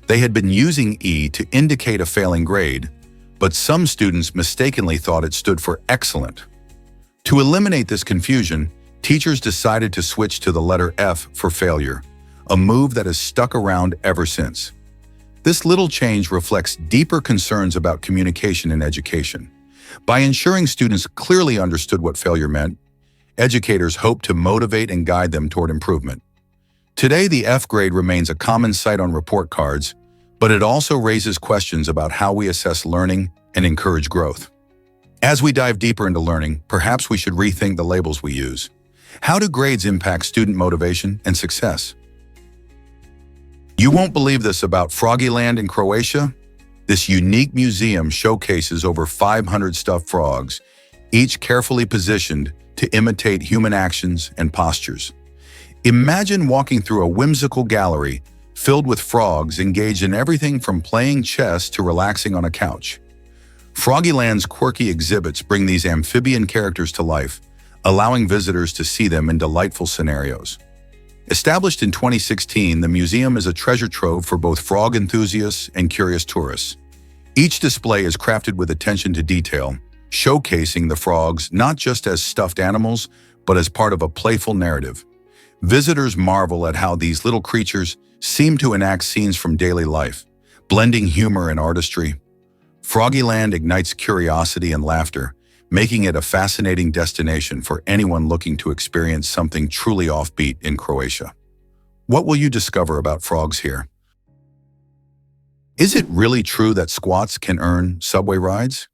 They had been using E to indicate a failing grade, but some students mistakenly thought it stood for excellent. To eliminate this confusion, teachers decided to switch to the letter F for failure, a move that has stuck around ever since. This little change reflects deeper concerns about communication in education. By ensuring students clearly understood what failure meant, educators hope to motivate and guide them toward improvement. Today, the F grade remains a common sight on report cards, but it also raises questions about how we assess learning and encourage growth. As we dive deeper into learning, perhaps we should rethink the labels we use. How do grades impact student motivation and success? You won't believe this about Froggyland in Croatia. This unique museum showcases over 500 stuffed frogs, each carefully positioned to imitate human actions and postures. Imagine walking through a whimsical gallery filled with frogs engaged in everything from playing chess to relaxing on a couch. Froggyland's quirky exhibits bring these amphibian characters to life, allowing visitors to see them in delightful scenarios. Established in 2016, the museum is a treasure trove for both frog enthusiasts and curious tourists. Each display is crafted with attention to detail, showcasing the frogs not just as stuffed animals, but as part of a playful narrative. Visitors marvel at how these little creatures seem to enact scenes from daily life, blending humor and artistry. Froggyland ignites curiosity and laughter, making it a fascinating destination for anyone looking to experience something truly offbeat in Croatia. What will you discover about frogs here? Is it really true that squats can earn subway rides?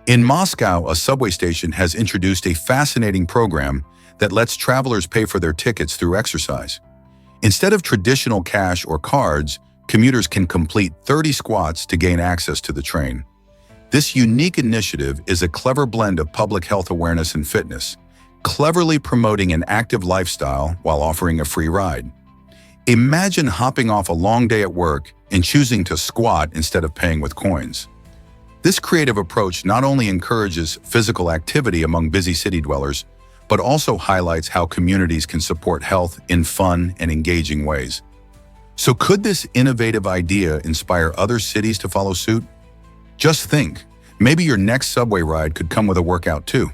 In Moscow, a subway station has introduced a fascinating program that lets travelers pay for their tickets through exercise. Instead of traditional cash or cards, commuters can complete 30 squats to gain access to the train. This unique initiative is a clever blend of public health awareness and fitness, cleverly promoting an active lifestyle while offering a free ride. Imagine hopping off a long day at work and choosing to squat instead of paying with coins. This creative approach not only encourages physical activity among busy city dwellers, but also highlights how communities can support health in fun and engaging ways. So could this innovative idea inspire other cities to follow suit? Just think, maybe your next subway ride could come with a workout too.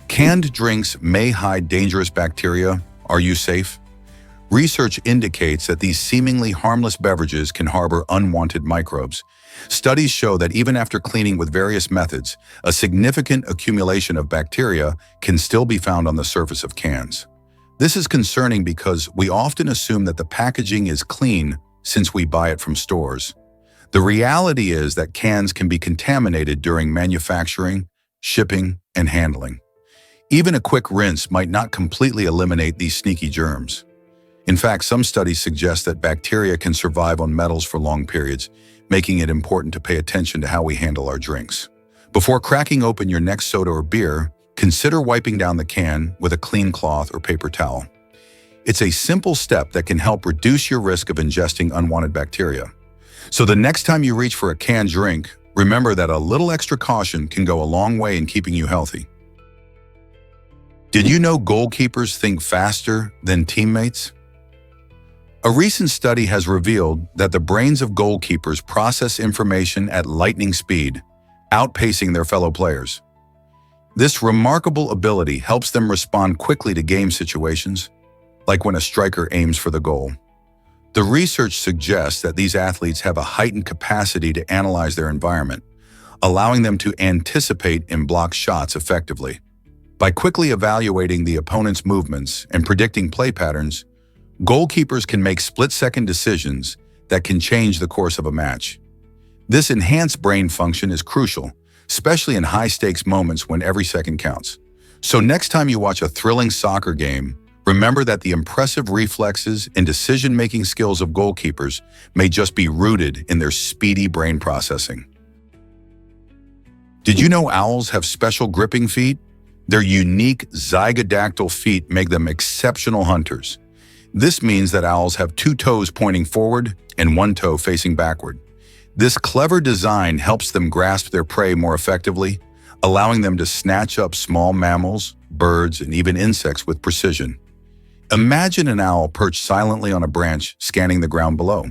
Canned drinks may hide dangerous bacteria. Are you safe? Research indicates that these seemingly harmless beverages can harbor unwanted microbes. Studies show that even after cleaning with various methods, a significant accumulation of bacteria can still be found on the surface of cans. This is concerning because we often assume that the packaging is clean since we buy it from stores. The reality is that cans can be contaminated during manufacturing, shipping, and handling. Even a quick rinse might not completely eliminate these sneaky germs. In fact, some studies suggest that bacteria can survive on metals for long periods, making it important to pay attention to how we handle our drinks. Before cracking open your next soda or beer, consider wiping down the can with a clean cloth or paper towel. It's a simple step that can help reduce your risk of ingesting unwanted bacteria. So the next time you reach for a canned drink, remember that a little extra caution can go a long way in keeping you healthy. Did you know goalkeepers think faster than teammates? A recent study has revealed that the brains of goalkeepers process information at lightning speed, outpacing their fellow players. This remarkable ability helps them respond quickly to game situations, like when a striker aims for the goal. The research suggests that these athletes have a heightened capacity to analyze their environment, allowing them to anticipate and block shots effectively. By quickly evaluating the opponent's movements and predicting play patterns, goalkeepers can make split-second decisions that can change the course of a match. This enhanced brain function is crucial, especially in high-stakes moments when every second counts. So next time you watch a thrilling soccer game, remember that the impressive reflexes and decision-making skills of goalkeepers may just be rooted in their speedy brain processing. Did you know owls have special gripping feet? Their unique zygodactyl feet make them exceptional hunters. This means that owls have 2 toes pointing forward and 1 toe facing backward. This clever design helps them grasp their prey more effectively, allowing them to snatch up small mammals, birds, and even insects with precision. Imagine an owl perched silently on a branch, scanning the ground below.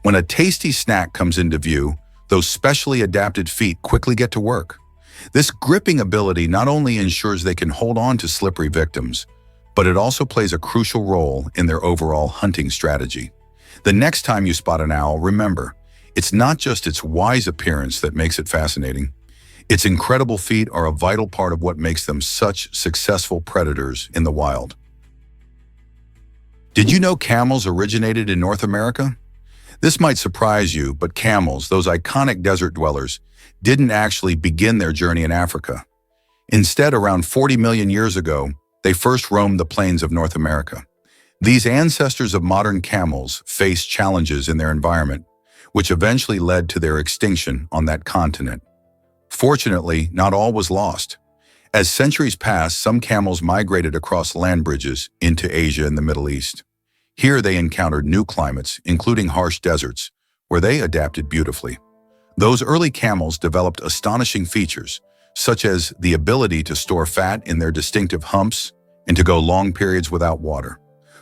When a tasty snack comes into view, those specially adapted feet quickly get to work. This gripping ability not only ensures they can hold on to slippery victims, but it also plays a crucial role in their overall hunting strategy. The next time you spot an owl, remember, it's not just its wise appearance that makes it fascinating. Its incredible feet are a vital part of what makes them such successful predators in the wild. Did you know camels originated in North America? This might surprise you, but camels, those iconic desert dwellers, didn't actually begin their journey in Africa. Instead, around 40 million years ago, they first roamed the plains of North America. These ancestors of modern camels faced challenges in their environment, which eventually led to their extinction on that continent. Fortunately, not all was lost. As centuries passed, some camels migrated across land bridges into Asia and the Middle East. Here they encountered new climates, including harsh deserts, where they adapted beautifully. Those early camels developed astonishing features, such as the ability to store fat in their distinctive humps and to go long periods without water.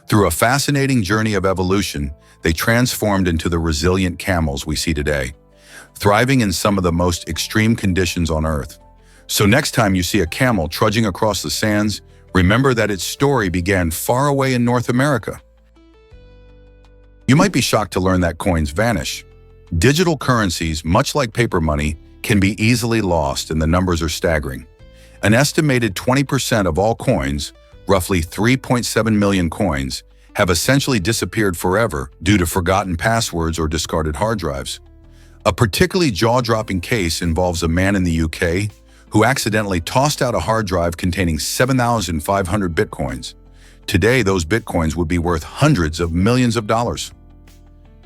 Through a fascinating journey of evolution, they transformed into the resilient camels we see today, thriving in some of the most extreme conditions on Earth. So next time you see a camel trudging across the sands, remember that its story began far away in North America. You might be shocked to learn that coins vanish. Digital currencies, much like paper money, can be easily lost, and the numbers are staggering. An estimated 20% of all coins, roughly 3.7 million coins, have essentially disappeared forever due to forgotten passwords or discarded hard drives. A particularly jaw-dropping case involves a man in the UK who accidentally tossed out a hard drive containing 7,500 bitcoins. Today, those bitcoins would be worth hundreds of millions of dollars.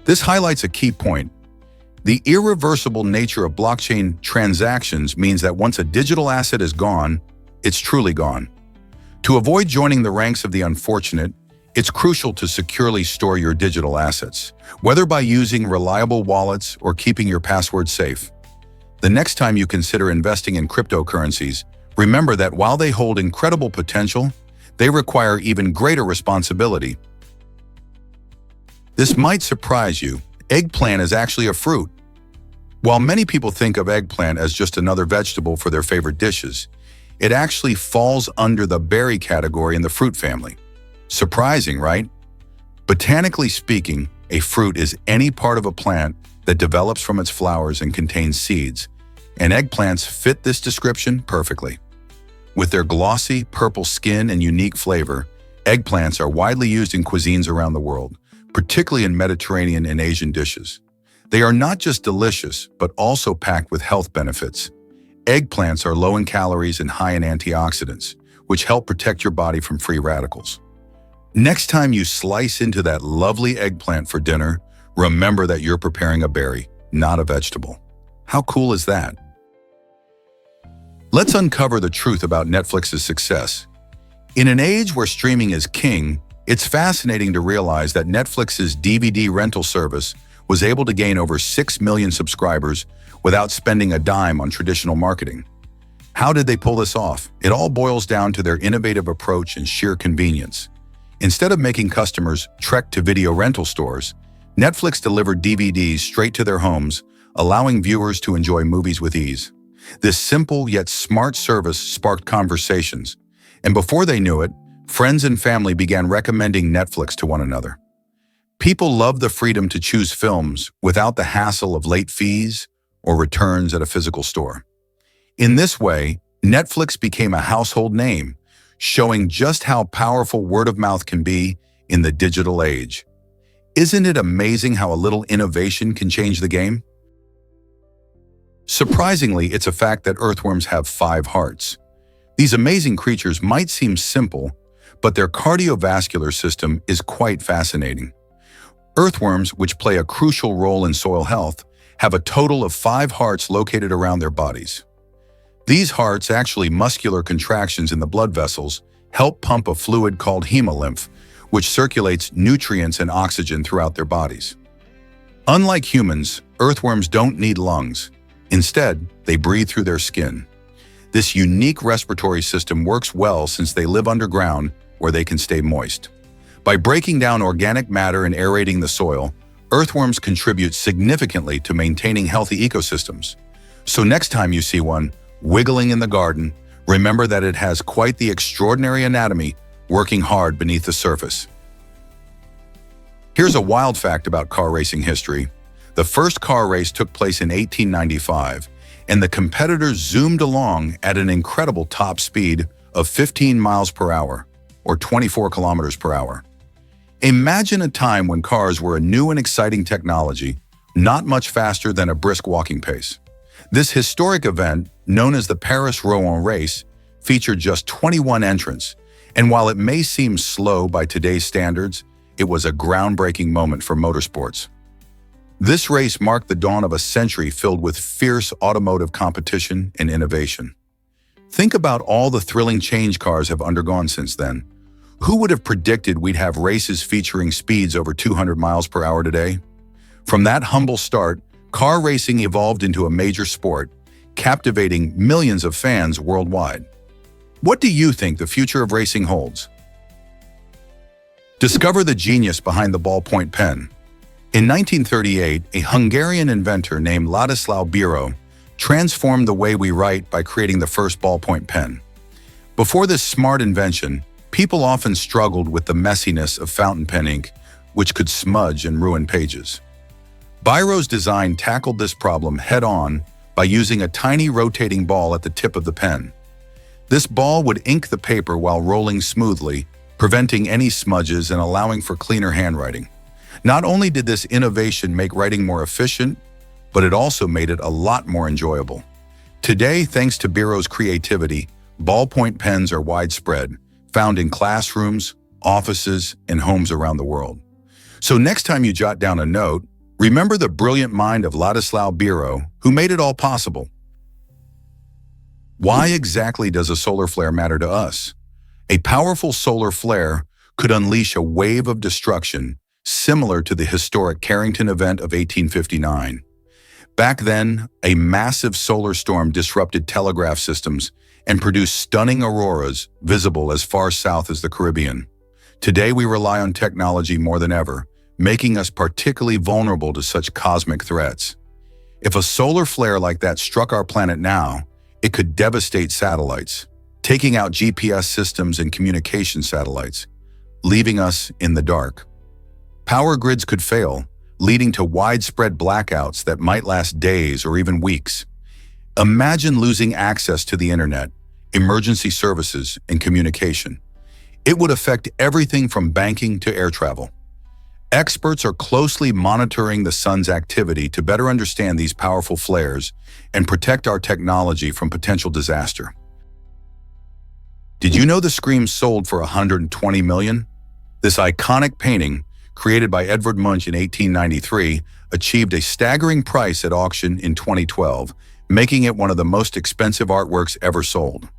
This highlights a key point. The irreversible nature of blockchain transactions means that once a digital asset is gone, it's truly gone. To avoid joining the ranks of the unfortunate, it's crucial to securely store your digital assets, whether by using reliable wallets or keeping your passwords safe. The next time you consider investing in cryptocurrencies, remember that while they hold incredible potential, they require even greater responsibility. This might surprise you. Eggplant is actually a fruit. While many people think of eggplant as just another vegetable for their favorite dishes, it actually falls under the berry category in the fruit family. Surprising, right? Botanically speaking, a fruit is any part of a plant that develops from its flowers and contains seeds, and eggplants fit this description perfectly. With their glossy, purple skin and unique flavor, eggplants are widely used in cuisines around the world, particularly in Mediterranean and Asian dishes. They are not just delicious, but also packed with health benefits. Eggplants are low in calories and high in antioxidants, which help protect your body from free radicals. Next time you slice into that lovely eggplant for dinner, remember that you're preparing a berry, not a vegetable. How cool is that? Let's uncover the truth about Netflix's success. In an age where streaming is king, it's fascinating to realize that Netflix's DVD rental service was able to gain over 6 million subscribers without spending a dime on traditional marketing. How did they pull this off? It all boils down to their innovative approach and sheer convenience. Instead of making customers trek to video rental stores, Netflix delivered DVDs straight to their homes, allowing viewers to enjoy movies with ease. This simple yet smart service sparked conversations, and before they knew it, friends and family began recommending Netflix to one another. People love the freedom to choose films without the hassle of late fees or returns at a physical store. In this way, Netflix became a household name, showing just how powerful word of mouth can be in the digital age. Isn't it amazing how a little innovation can change the game? Surprisingly, it's a fact that earthworms have 5 hearts. These amazing creatures might seem simple, but their cardiovascular system is quite fascinating. Earthworms, which play a crucial role in soil health, have a total of 5 hearts located around their bodies. These hearts, actually muscular contractions in the blood vessels, help pump a fluid called hemolymph, which circulates nutrients and oxygen throughout their bodies. Unlike humans, earthworms don't need lungs. Instead, they breathe through their skin. This unique respiratory system works well since they live underground where they can stay moist. By breaking down organic matter and aerating the soil, earthworms contribute significantly to maintaining healthy ecosystems. So next time you see one wiggling in the garden, remember that it has quite the extraordinary anatomy working hard beneath the surface. Here's a wild fact about car racing history. The first car race took place in 1895, and the competitors zoomed along at an incredible top speed of 15 miles per hour, or 24 kilometers per hour. Imagine a time when cars were a new and exciting technology, not much faster than a brisk walking pace. This historic event, known as the Paris-Rouen race, featured just 21 entrants, and while it may seem slow by today's standards, it was a groundbreaking moment for motorsports. This race marked the dawn of a century filled with fierce automotive competition and innovation. Think about all the thrilling change cars have undergone since then. Who would have predicted we'd have races featuring speeds over 200 miles per hour today? From that humble start, car racing evolved into a major sport, captivating millions of fans worldwide. What do you think the future of racing holds? Discover the genius behind the ballpoint pen. In 1938, a Hungarian inventor named Ladislav Biro transformed the way we write by creating the first ballpoint pen. Before this smart invention, people often struggled with the messiness of fountain pen ink, which could smudge and ruin pages. Biro's design tackled this problem head-on by using a tiny rotating ball at the tip of the pen. This ball would ink the paper while rolling smoothly, preventing any smudges and allowing for cleaner handwriting. Not only did this innovation make writing more efficient, but it also made it a lot more enjoyable. Today, thanks to Biro's creativity, ballpoint pens are widespread, found in classrooms, offices, and homes around the world. So next time you jot down a note, remember the brilliant mind of Ladislav Biro, who made it all possible. Why exactly does a solar flare matter to us? A powerful solar flare could unleash a wave of destruction similar to the historic Carrington event of 1859. Back then, a massive solar storm disrupted telegraph systems and produced stunning auroras visible as far south as the Caribbean. Today, we rely on technology more than ever, making us particularly vulnerable to such cosmic threats. If a solar flare like that struck our planet now, it could devastate satellites, taking out GPS systems and communication satellites, leaving us in the dark. Power grids could fail, leading to widespread blackouts that might last days or even weeks. Imagine losing access to the internet, emergency services, and communication. It would affect everything from banking to air travel. Experts are closely monitoring the sun's activity to better understand these powerful flares and protect our technology from potential disaster. Did you know the Scream sold for $120 million? This iconic painting, created by Edvard Munch in 1893, achieved a staggering price at auction in 2012, making it one of the most expensive artworks ever sold.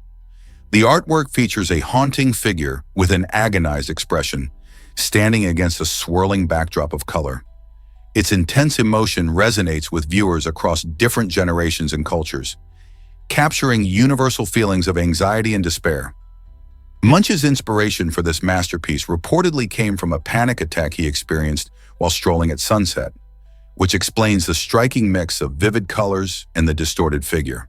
The artwork features a haunting figure with an agonized expression, standing against a swirling backdrop of color. Its intense emotion resonates with viewers across different generations and cultures, capturing universal feelings of anxiety and despair. Munch's inspiration for this masterpiece reportedly came from a panic attack he experienced while strolling at sunset, which explains the striking mix of vivid colors and the distorted figure.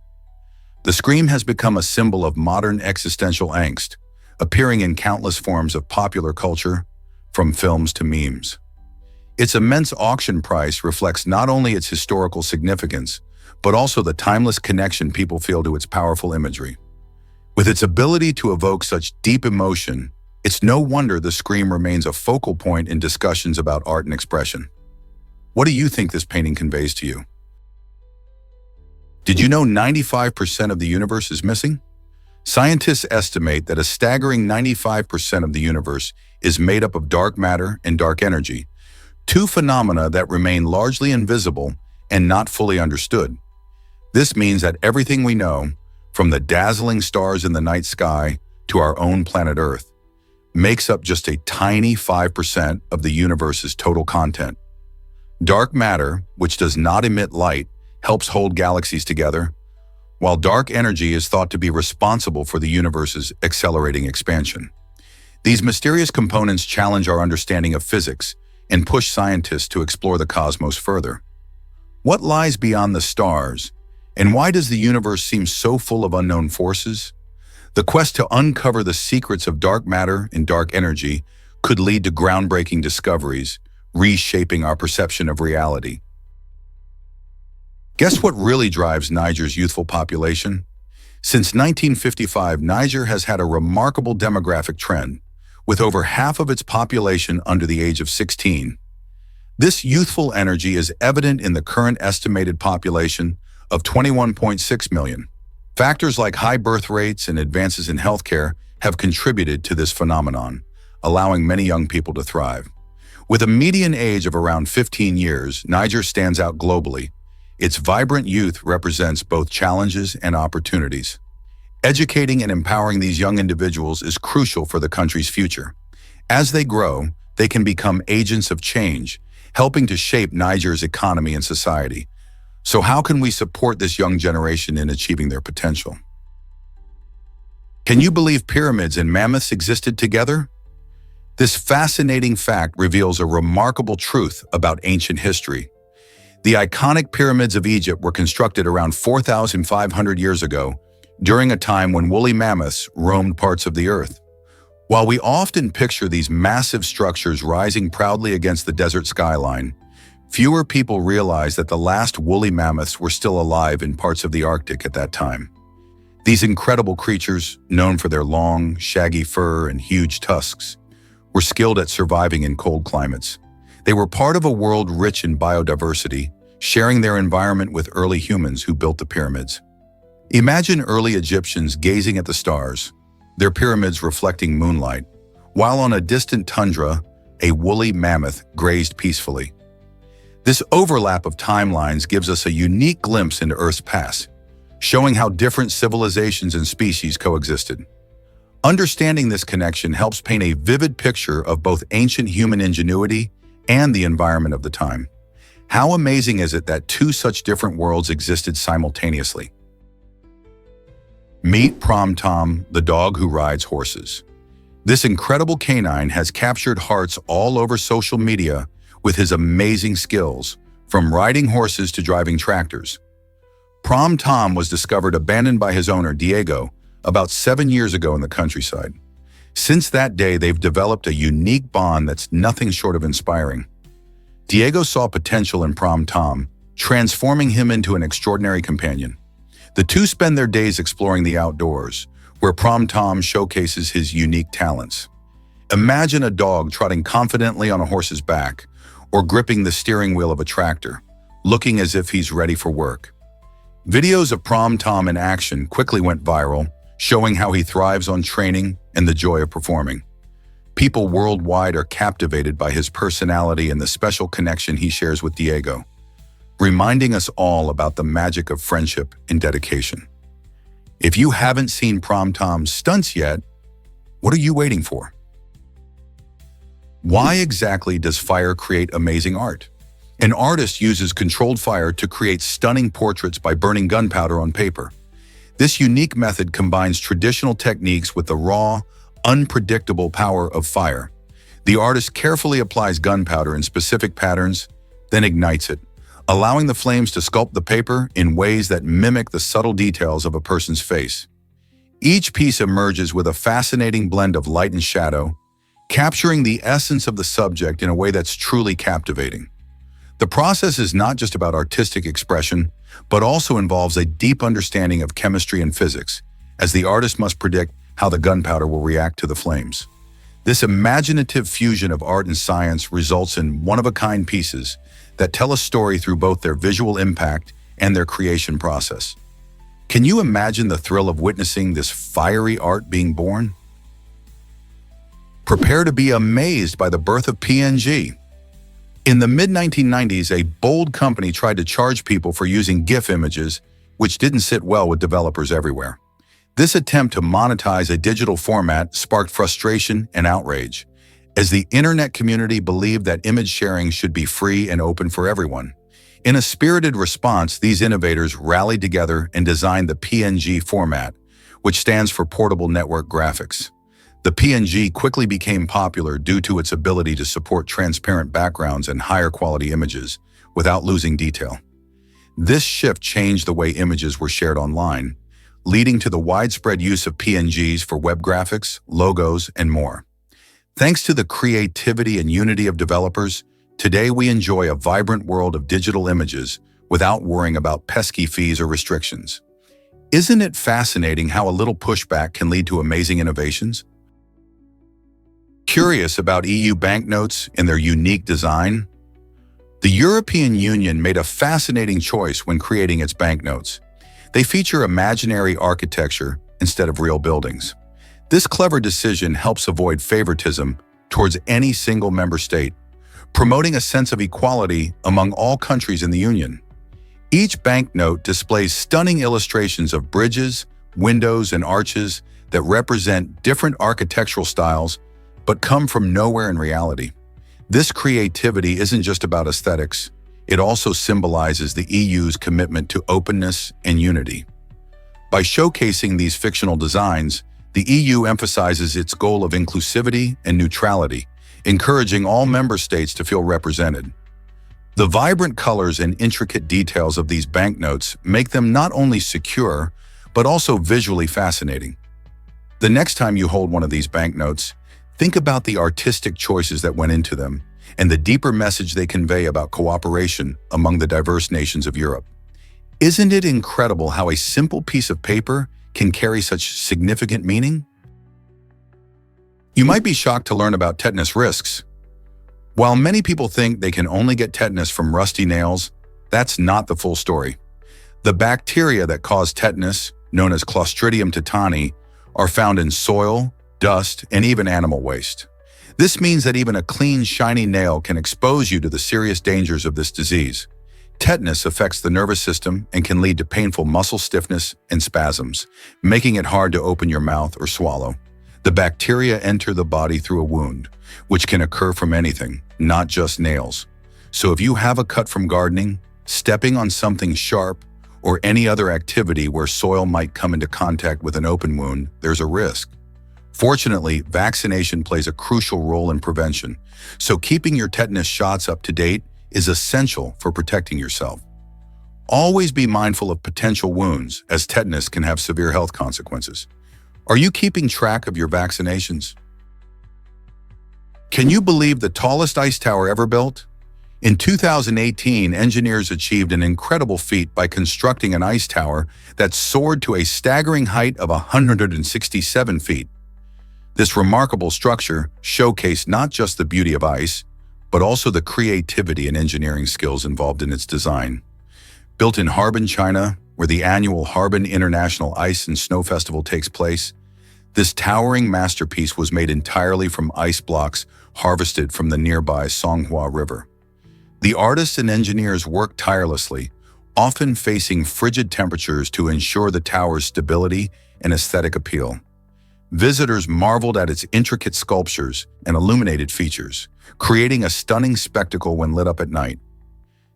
The Scream has become a symbol of modern existential angst, appearing in countless forms of popular culture, from films to memes. Its immense auction price reflects not only its historical significance, but also the timeless connection people feel to its powerful imagery. With its ability to evoke such deep emotion, it's no wonder the Scream remains a focal point in discussions about art and expression. What do you think this painting conveys to you? Did you know 95% of the universe is missing? Scientists estimate that a staggering 95% of the universe is made up of dark matter and dark energy, two phenomena that remain largely invisible and not fully understood. This means that everything we know, from the dazzling stars in the night sky to our own planet Earth, makes up just a tiny 5% of the universe's total content. Dark matter, which does not emit light, helps hold galaxies together, while dark energy is thought to be responsible for the universe's accelerating expansion. These mysterious components challenge our understanding of physics and push scientists to explore the cosmos further. What lies beyond the stars, and why does the universe seem so full of unknown forces? The quest to uncover the secrets of dark matter and dark energy could lead to groundbreaking discoveries, reshaping our perception of reality. Guess what really drives Niger's youthful population? Since 1955, Niger has had a remarkable demographic trend, with over half of its population under the age of 16. This youthful energy is evident in the current estimated population of 21.6 million. Factors like high birth rates and advances in healthcare have contributed to this phenomenon, allowing many young people to thrive. With a median age of around 15 years, Niger stands out globally. Its vibrant youth represents both challenges and opportunities. Educating and empowering these young individuals is crucial for the country's future. As they grow, they can become agents of change, helping to shape Niger's economy and society. So how can we support this young generation in achieving their potential? Can you believe pyramids and mammoths existed together? This fascinating fact reveals a remarkable truth about ancient history. The iconic pyramids of Egypt were constructed around 4,500 years ago, during a time when woolly mammoths roamed parts of the earth. While we often picture these massive structures rising proudly against the desert skyline, fewer people realize that the last woolly mammoths were still alive in parts of the Arctic at that time. These incredible creatures, known for their long, shaggy fur and huge tusks, were skilled at surviving in cold climates. They were part of a world rich in biodiversity, sharing their environment with early humans who built the pyramids. Imagine early Egyptians gazing at the stars, their pyramids reflecting moonlight, while on a distant tundra, a woolly mammoth grazed peacefully. This overlap of timelines gives us a unique glimpse into Earth's past, showing how different civilizations and species coexisted. Understanding this connection helps paint a vivid picture of both ancient human ingenuity and the environment of the time. How amazing is it that two such different worlds existed simultaneously? Meet Prom Tom, the dog who rides horses. This incredible canine has captured hearts all over social media with his amazing skills, from riding horses to driving tractors. Prom Tom was discovered abandoned by his owner, Diego, about 7 years ago in the countryside. Since that day, they've developed a unique bond that's nothing short of inspiring. Diego saw potential in Prom Tom, transforming him into an extraordinary companion. The two spend their days exploring the outdoors, where Prom Tom showcases his unique talents. Imagine a dog trotting confidently on a horse's back, or gripping the steering wheel of a tractor, looking as if he's ready for work. Videos of Prom Tom in action quickly went viral, showing how he thrives on training and the joy of performing. People worldwide are captivated by his personality and the special connection he shares with Diego, reminding us all about the magic of friendship and dedication. If you haven't seen Prom Tom's stunts yet, what are you waiting for? Why exactly does fire create amazing art? An artist uses controlled fire to create stunning portraits by burning gunpowder on paper. This unique method combines traditional techniques with the raw, unpredictable power of fire. The artist carefully applies gunpowder in specific patterns, then ignites it, allowing the flames to sculpt the paper in ways that mimic the subtle details of a person's face. Each piece emerges with a fascinating blend of light and shadow, capturing the essence of the subject in a way that's truly captivating. The process is not just about artistic expression, but also involves a deep understanding of chemistry and physics, as the artist must predict how the gunpowder will react to the flames. This imaginative fusion of art and science results in one-of-a-kind pieces that tell a story through both their visual impact and their creation process. Can you imagine the thrill of witnessing this fiery art being born? Prepare to be amazed by the birth of PNG. In the mid-1990s, a bold company tried to charge people for using GIF images, which didn't sit well with developers everywhere. This attempt to monetize a digital format sparked frustration and outrage, as the internet community believed that image sharing should be free and open for everyone. In a spirited response, these innovators rallied together and designed the PNG format, which stands for Portable Network Graphics. The PNG quickly became popular due to its ability to support transparent backgrounds and higher quality images without losing detail. This shift changed the way images were shared online, leading to the widespread use of PNGs for web graphics, logos, and more. Thanks to the creativity and unity of developers, today we enjoy a vibrant world of digital images without worrying about pesky fees or restrictions. Isn't it fascinating how a little pushback can lead to amazing innovations? Curious about EU banknotes and their unique design? The European Union made a fascinating choice when creating its banknotes. They feature imaginary architecture instead of real buildings. This clever decision helps avoid favoritism towards any single member state, promoting a sense of equality among all countries in the Union. Each banknote displays stunning illustrations of bridges, windows, and arches that represent different architectural styles but come from nowhere in reality. This creativity isn't just about aesthetics, it also symbolizes the EU's commitment to openness and unity. By showcasing these fictional designs, the EU emphasizes its goal of inclusivity and neutrality, encouraging all member states to feel represented. The vibrant colors and intricate details of these banknotes make them not only secure, but also visually fascinating. The next time you hold one of these banknotes, think about the artistic choices that went into them and the deeper message they convey about cooperation among the diverse nations of Europe. Isn't it incredible how a simple piece of paper can carry such significant meaning? You might be shocked to learn about tetanus risks. While many people think they can only get tetanus from rusty nails, that's not the full story. The bacteria that cause tetanus, known as Clostridium tetani, are found in soil, dust, and even animal waste. This means that even a clean, shiny nail can expose you to the serious dangers of this disease. Tetanus affects the nervous system and can lead to painful muscle stiffness and spasms, making it hard to open your mouth or swallow. The bacteria enter the body through a wound, which can occur from anything, not just nails. So if you have a cut from gardening, stepping on something sharp, or any other activity where soil might come into contact with an open wound, there's a risk. Fortunately, vaccination plays a crucial role in prevention, so keeping your tetanus shots up to date is essential for protecting yourself. Always be mindful of potential wounds, as tetanus can have severe health consequences. Are you keeping track of your vaccinations? Can you believe the tallest ice tower ever built? In 2018, engineers achieved an incredible feat by constructing an ice tower that soared to a staggering height of 167 feet. This remarkable structure showcased not just the beauty of ice, but also the creativity and engineering skills involved in its design. Built in Harbin, China, where the annual Harbin International Ice and Snow Festival takes place, this towering masterpiece was made entirely from ice blocks harvested from the nearby Songhua River. The artists and engineers worked tirelessly, often facing frigid temperatures to ensure the tower's stability and aesthetic appeal. Visitors marveled at its intricate sculptures and illuminated features, creating a stunning spectacle when lit up at night.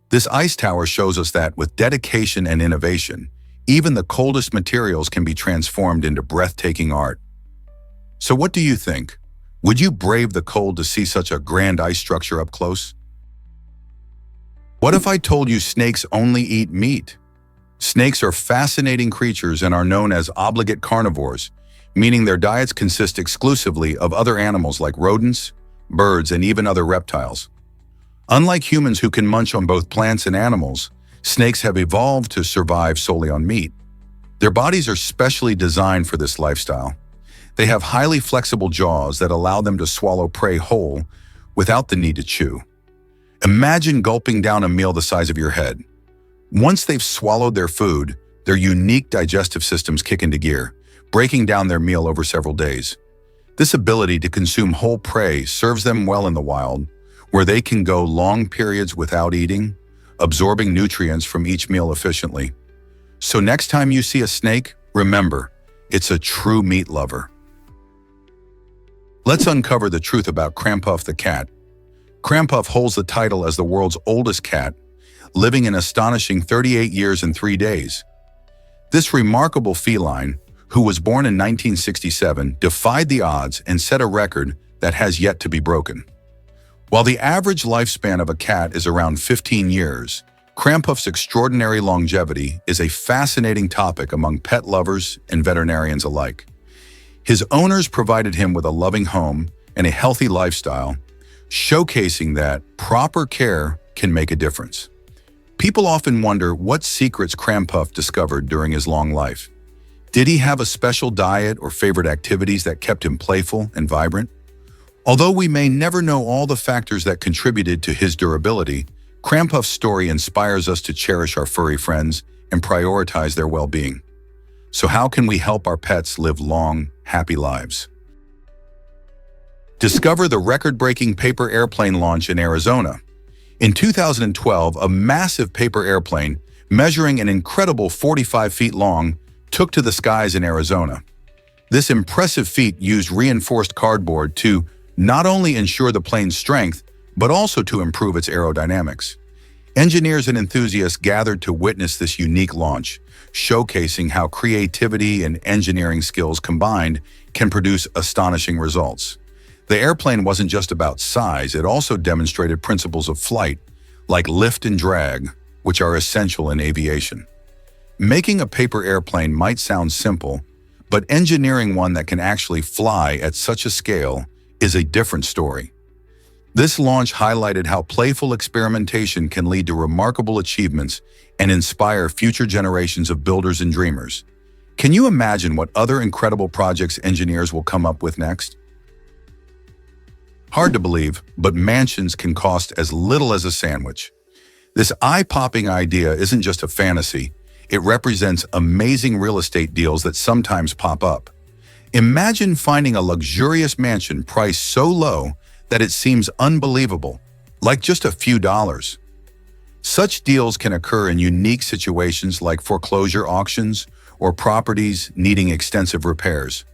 This ice tower shows us that with dedication and innovation, even the coldest materials can be transformed into breathtaking art. So what do you think? Would you brave the cold to see such a grand ice structure up close? What if I told you snakes only eat meat? Snakes are fascinating creatures and are known as obligate carnivores, meaning their diets consist exclusively of other animals like rodents, birds, and even other reptiles. Unlike humans who can munch on both plants and animals, snakes have evolved to survive solely on meat. Their bodies are specially designed for this lifestyle. They have highly flexible jaws that allow them to swallow prey whole without the need to chew. Imagine gulping down a meal the size of your head. Once they've swallowed their food, their unique digestive systems kick into gear, breaking down their meal over several days. This ability to consume whole prey serves them well in the wild, where they can go long periods without eating, absorbing nutrients from each meal efficiently. So next time you see a snake, remember, it's a true meat lover. Let's uncover the truth about Krampus the cat. Krampus holds the title as the world's oldest cat, living an astonishing 38 years and 3 days. This remarkable feline, who was born in 1967, defied the odds and set a record that has yet to be broken. While the average lifespan of a cat is around 15 years, Krampus's extraordinary longevity is a fascinating topic among pet lovers and veterinarians alike. His owners provided him with a loving home and a healthy lifestyle, showcasing that proper care can make a difference. People often wonder what secrets Krampus discovered during his long life. Did he have a special diet or favorite activities that kept him playful and vibrant? Although we may never know all the factors that contributed to his durability, Krampus's story inspires us to cherish our furry friends and prioritize their well-being. So how can we help our pets live long, happy lives? Discover the record-breaking paper airplane launch in Arizona. In 2012, a massive paper airplane, measuring an incredible 45 feet long, took to the skies in Arizona. This impressive feat used reinforced cardboard to not only ensure the plane's strength, but also to improve its aerodynamics. Engineers and enthusiasts gathered to witness this unique launch, showcasing how creativity and engineering skills combined can produce astonishing results. The airplane wasn't just about size, it also demonstrated principles of flight, like lift and drag, which are essential in aviation. Making a paper airplane might sound simple, but engineering one that can actually fly at such a scale is a different story. This launch highlighted how playful experimentation can lead to remarkable achievements and inspire future generations of builders and dreamers. Can you imagine what other incredible projects engineers will come up with next? Hard to believe, but mansions can cost as little as a sandwich. This eye-popping idea isn't just a fantasy, it represents amazing real estate deals that sometimes pop up. Imagine finding a luxurious mansion priced so low that it seems unbelievable, like just a few dollars. Such deals can occur in unique situations like foreclosure auctions or properties needing extensive repairs.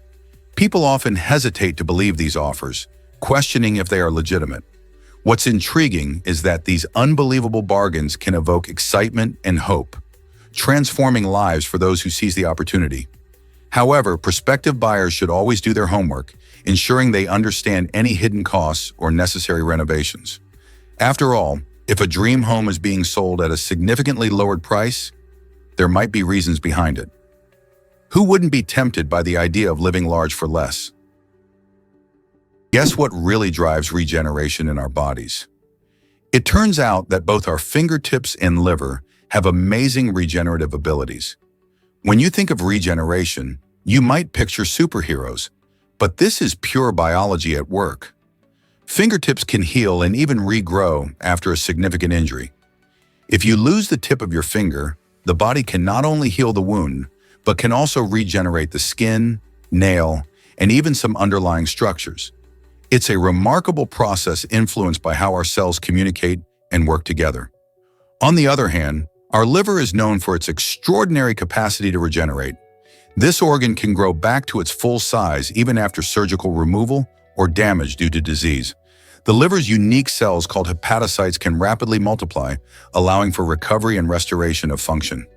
People often hesitate to believe these offers, questioning if they are legitimate. What's intriguing is that these unbelievable bargains can evoke excitement and hope, transforming lives for those who seize the opportunity. However, prospective buyers should always do their homework, ensuring they understand any hidden costs or necessary renovations. After all, if a dream home is being sold at a significantly lowered price, there might be reasons behind it. Who wouldn't be tempted by the idea of living large for less? Guess what really drives regeneration in our bodies? It turns out that both our fingertips and liver have amazing regenerative abilities. When you think of regeneration, you might picture superheroes, but this is pure biology at work. Fingertips can heal and even regrow after a significant injury. If you lose the tip of your finger, the body can not only heal the wound, but can also regenerate the skin, nail, and even some underlying structures. It's a remarkable process influenced by how our cells communicate and work together. On the other hand, our liver is known for its extraordinary capacity to regenerate. This organ can grow back to its full size even after surgical removal or damage due to disease. The liver's unique cells called hepatocytes can rapidly multiply, allowing for recovery and restoration of function.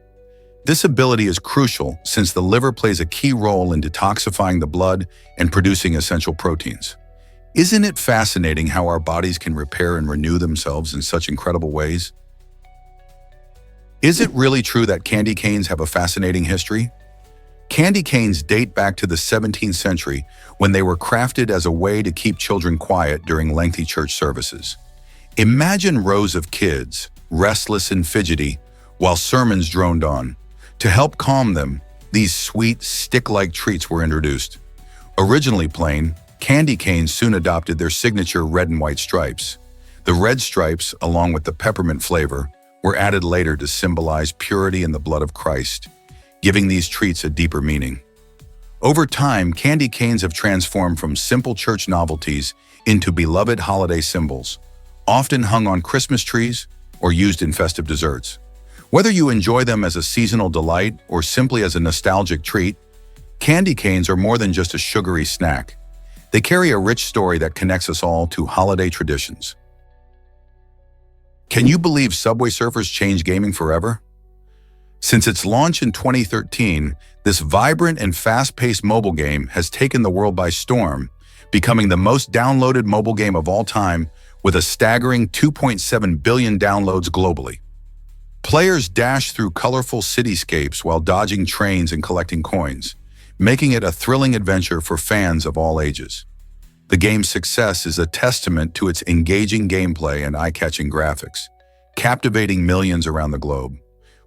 This ability is crucial since the liver plays a key role in detoxifying the blood and producing essential proteins. Isn't it fascinating how our bodies can repair and renew themselves in such incredible ways? Is it really true that candy canes have a fascinating history? Candy canes date back to the 17th century when they were crafted as a way to keep children quiet during lengthy church services. Imagine rows of kids, restless and fidgety, while sermons droned on. To help calm them, these sweet, stick-like treats were introduced. Originally plain, candy canes soon adopted their signature red and white stripes. The red stripes, along with the peppermint flavor, were added later to symbolize purity in the blood of Christ, giving these treats a deeper meaning. Over time, candy canes have transformed from simple church novelties into beloved holiday symbols, often hung on Christmas trees or used in festive desserts. Whether you enjoy them as a seasonal delight or simply as a nostalgic treat, candy canes are more than just a sugary snack. They carry a rich story that connects us all to holiday traditions. Can you believe Subway Surfers changed gaming forever? Since its launch in 2013, this vibrant and fast-paced mobile game has taken the world by storm, becoming the most downloaded mobile game of all time with a staggering 2.7 billion downloads globally. Players dash through colorful cityscapes while dodging trains and collecting coins, making it a thrilling adventure for fans of all ages. The game's success is a testament to its engaging gameplay and eye-catching graphics, captivating millions around the globe.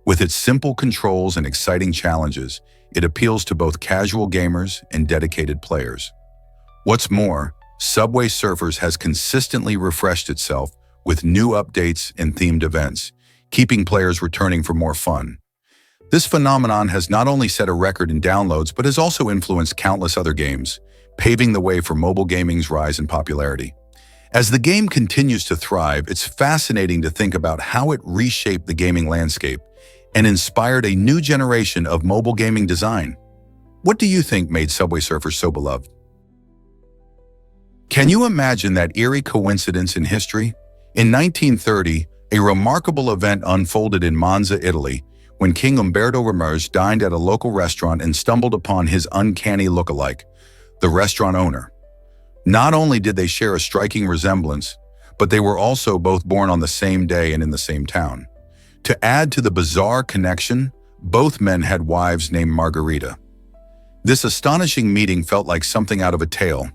With its simple controls and exciting challenges, it appeals to both casual gamers and dedicated players. What's more, Subway Surfers has consistently refreshed itself with new updates and themed events, keeping players returning for more fun. This phenomenon has not only set a record in downloads but has also influenced countless other games, paving the way for mobile gaming's rise in popularity. As the game continues to thrive, it's fascinating to think about how it reshaped the gaming landscape and inspired a new generation of mobile gaming design. What do you think made Subway Surfers so beloved? Can you imagine that eerie coincidence in history? In 1930, a remarkable event unfolded in Monza, Italy, when King Umberto Ramirez dined at a local restaurant and stumbled upon his uncanny look-alike, the restaurant owner. Not only did they share a striking resemblance, but they were also both born on the same day and in the same town. To add to the bizarre connection, both men had wives named Margarita. This astonishing meeting felt like something out of a tale.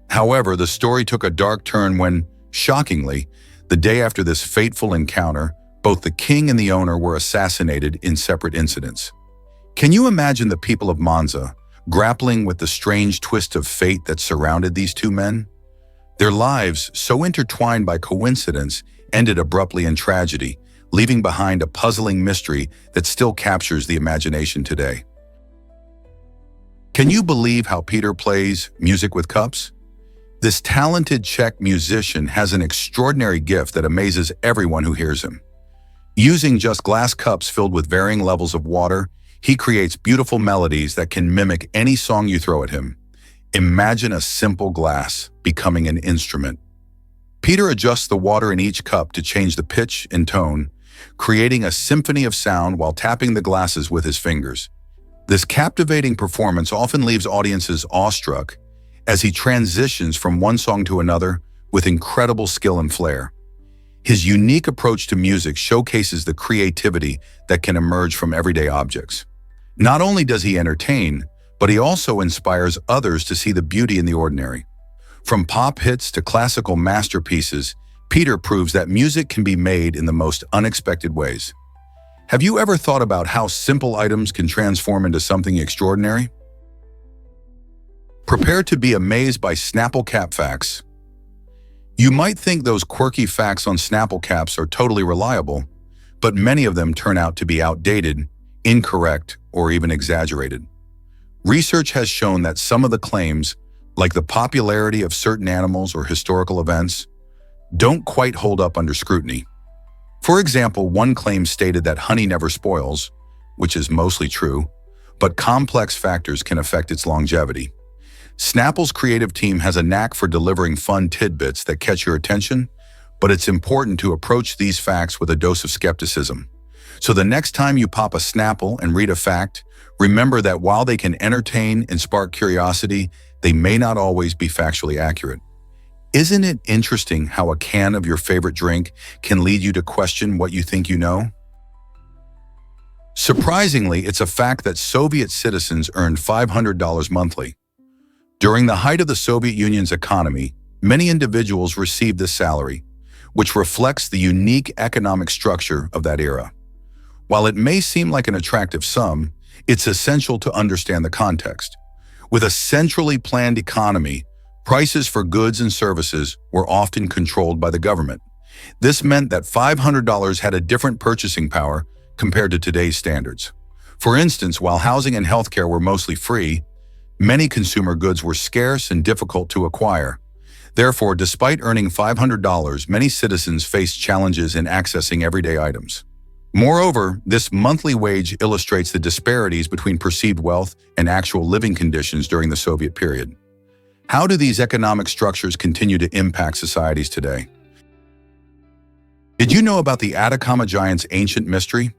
However, the story took a dark turn when, shockingly, the day after this fateful encounter, both the king and the owner were assassinated in separate incidents. Can you imagine the people of Monza grappling with the strange twist of fate that surrounded these two men? Their lives, so intertwined by coincidence, ended abruptly in tragedy, leaving behind a puzzling mystery that still captures the imagination today. Can you believe how Peter plays music with cups? This talented Czech musician has an extraordinary gift that amazes everyone who hears him. Using just glass cups filled with varying levels of water, he creates beautiful melodies that can mimic any song you throw at him. Imagine a simple glass becoming an instrument. Peter adjusts the water in each cup to change the pitch and tone, creating a symphony of sound while tapping the glasses with his fingers. This captivating performance often leaves audiences awestruck as he transitions from one song to another with incredible skill and flair. His unique approach to music showcases the creativity that can emerge from everyday objects. Not only does he entertain, but he also inspires others to see the beauty in the ordinary. From pop hits to classical masterpieces, Peter proves that music can be made in the most unexpected ways. Have you ever thought about how simple items can transform into something extraordinary? Prepare to be amazed by Snapple cap facts. You might think those quirky facts on Snapple caps are totally reliable, but many of them turn out to be outdated, incorrect, or even exaggerated. Research has shown that some of the claims, like the popularity of certain animals or historical events, don't quite hold up under scrutiny. For example, one claim stated that honey never spoils, which is mostly true, but complex factors can affect its longevity. Snapple's creative team has a knack for delivering fun tidbits that catch your attention, but it's important to approach these facts with a dose of skepticism. So the next time you pop a Snapple and read a fact, remember that while they can entertain and spark curiosity, they may not always be factually accurate. Isn't it interesting how a can of your favorite drink can lead you to question what you think you know? Surprisingly, it's a fact that Soviet citizens earned $500 monthly. During the height of the Soviet Union's economy, many individuals received this salary, which reflects the unique economic structure of that era. While it may seem like an attractive sum, it's essential to understand the context. With a centrally planned economy, prices for goods and services were often controlled by the government. This meant that $500 had a different purchasing power compared to today's standards. For instance, while housing and healthcare were mostly free, many consumer goods were scarce and difficult to acquire. Therefore, despite earning $500, many citizens faced challenges in accessing everyday items. Moreover, this monthly wage illustrates the disparities between perceived wealth and actual living conditions during the Soviet period. How do these economic structures continue to impact societies today? Did you know about the Atacama Giant's ancient mystery?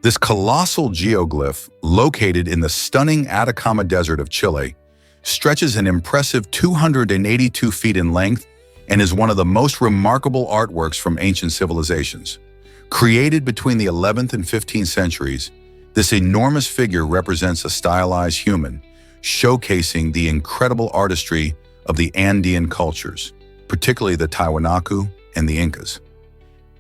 This colossal geoglyph, located in the stunning Atacama Desert of Chile, stretches an impressive 282 feet in length and is one of the most remarkable artworks from ancient civilizations. Created between the 11th and 15th centuries, this enormous figure represents a stylized human, showcasing the incredible artistry of the Andean cultures, particularly the Tiwanaku and the Incas.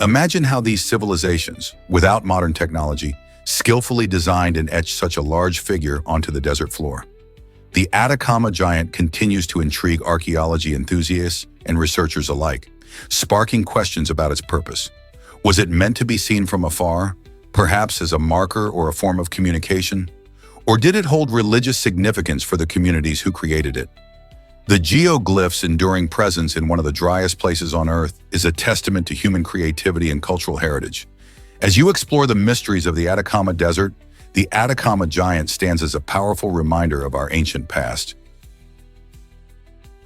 Imagine how these civilizations, without modern technology, skillfully designed and etched such a large figure onto the desert floor. The Atacama Giant continues to intrigue archaeology enthusiasts and researchers alike, sparking questions about its purpose. Was it meant to be seen from afar, perhaps as a marker or a form of communication? Or did it hold religious significance for the communities who created it? The geoglyph's enduring presence in one of the driest places on Earth is a testament to human creativity and cultural heritage. As you explore the mysteries of the Atacama Desert, the Atacama Giant stands as a powerful reminder of our ancient past.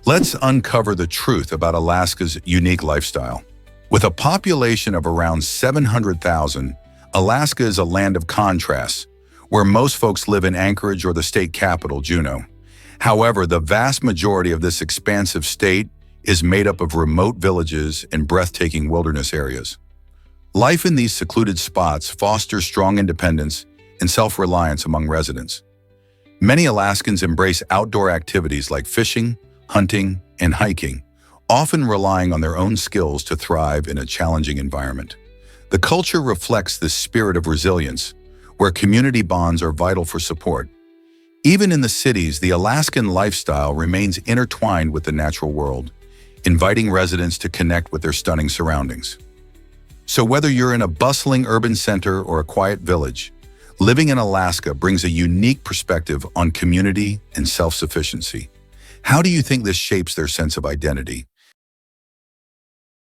Let's uncover the truth about Alaska's unique lifestyle. With a population of around 700,000, Alaska is a land of contrasts, where most folks live in Anchorage or the state capital, Juneau. However, the vast majority of this expansive state is made up of remote villages and breathtaking wilderness areas. Life in these secluded spots fosters strong independence and self-reliance among residents. Many Alaskans embrace outdoor activities like fishing, hunting, and hiking, often relying on their own skills to thrive in a challenging environment. The culture reflects this spirit of resilience, where community bonds are vital for support. Even in the cities, the Alaskan lifestyle remains intertwined with the natural world, inviting residents to connect with their stunning surroundings. So whether you're in a bustling urban center or a quiet village, living in Alaska brings a unique perspective on community and self-sufficiency. How do you think this shapes their sense of identity?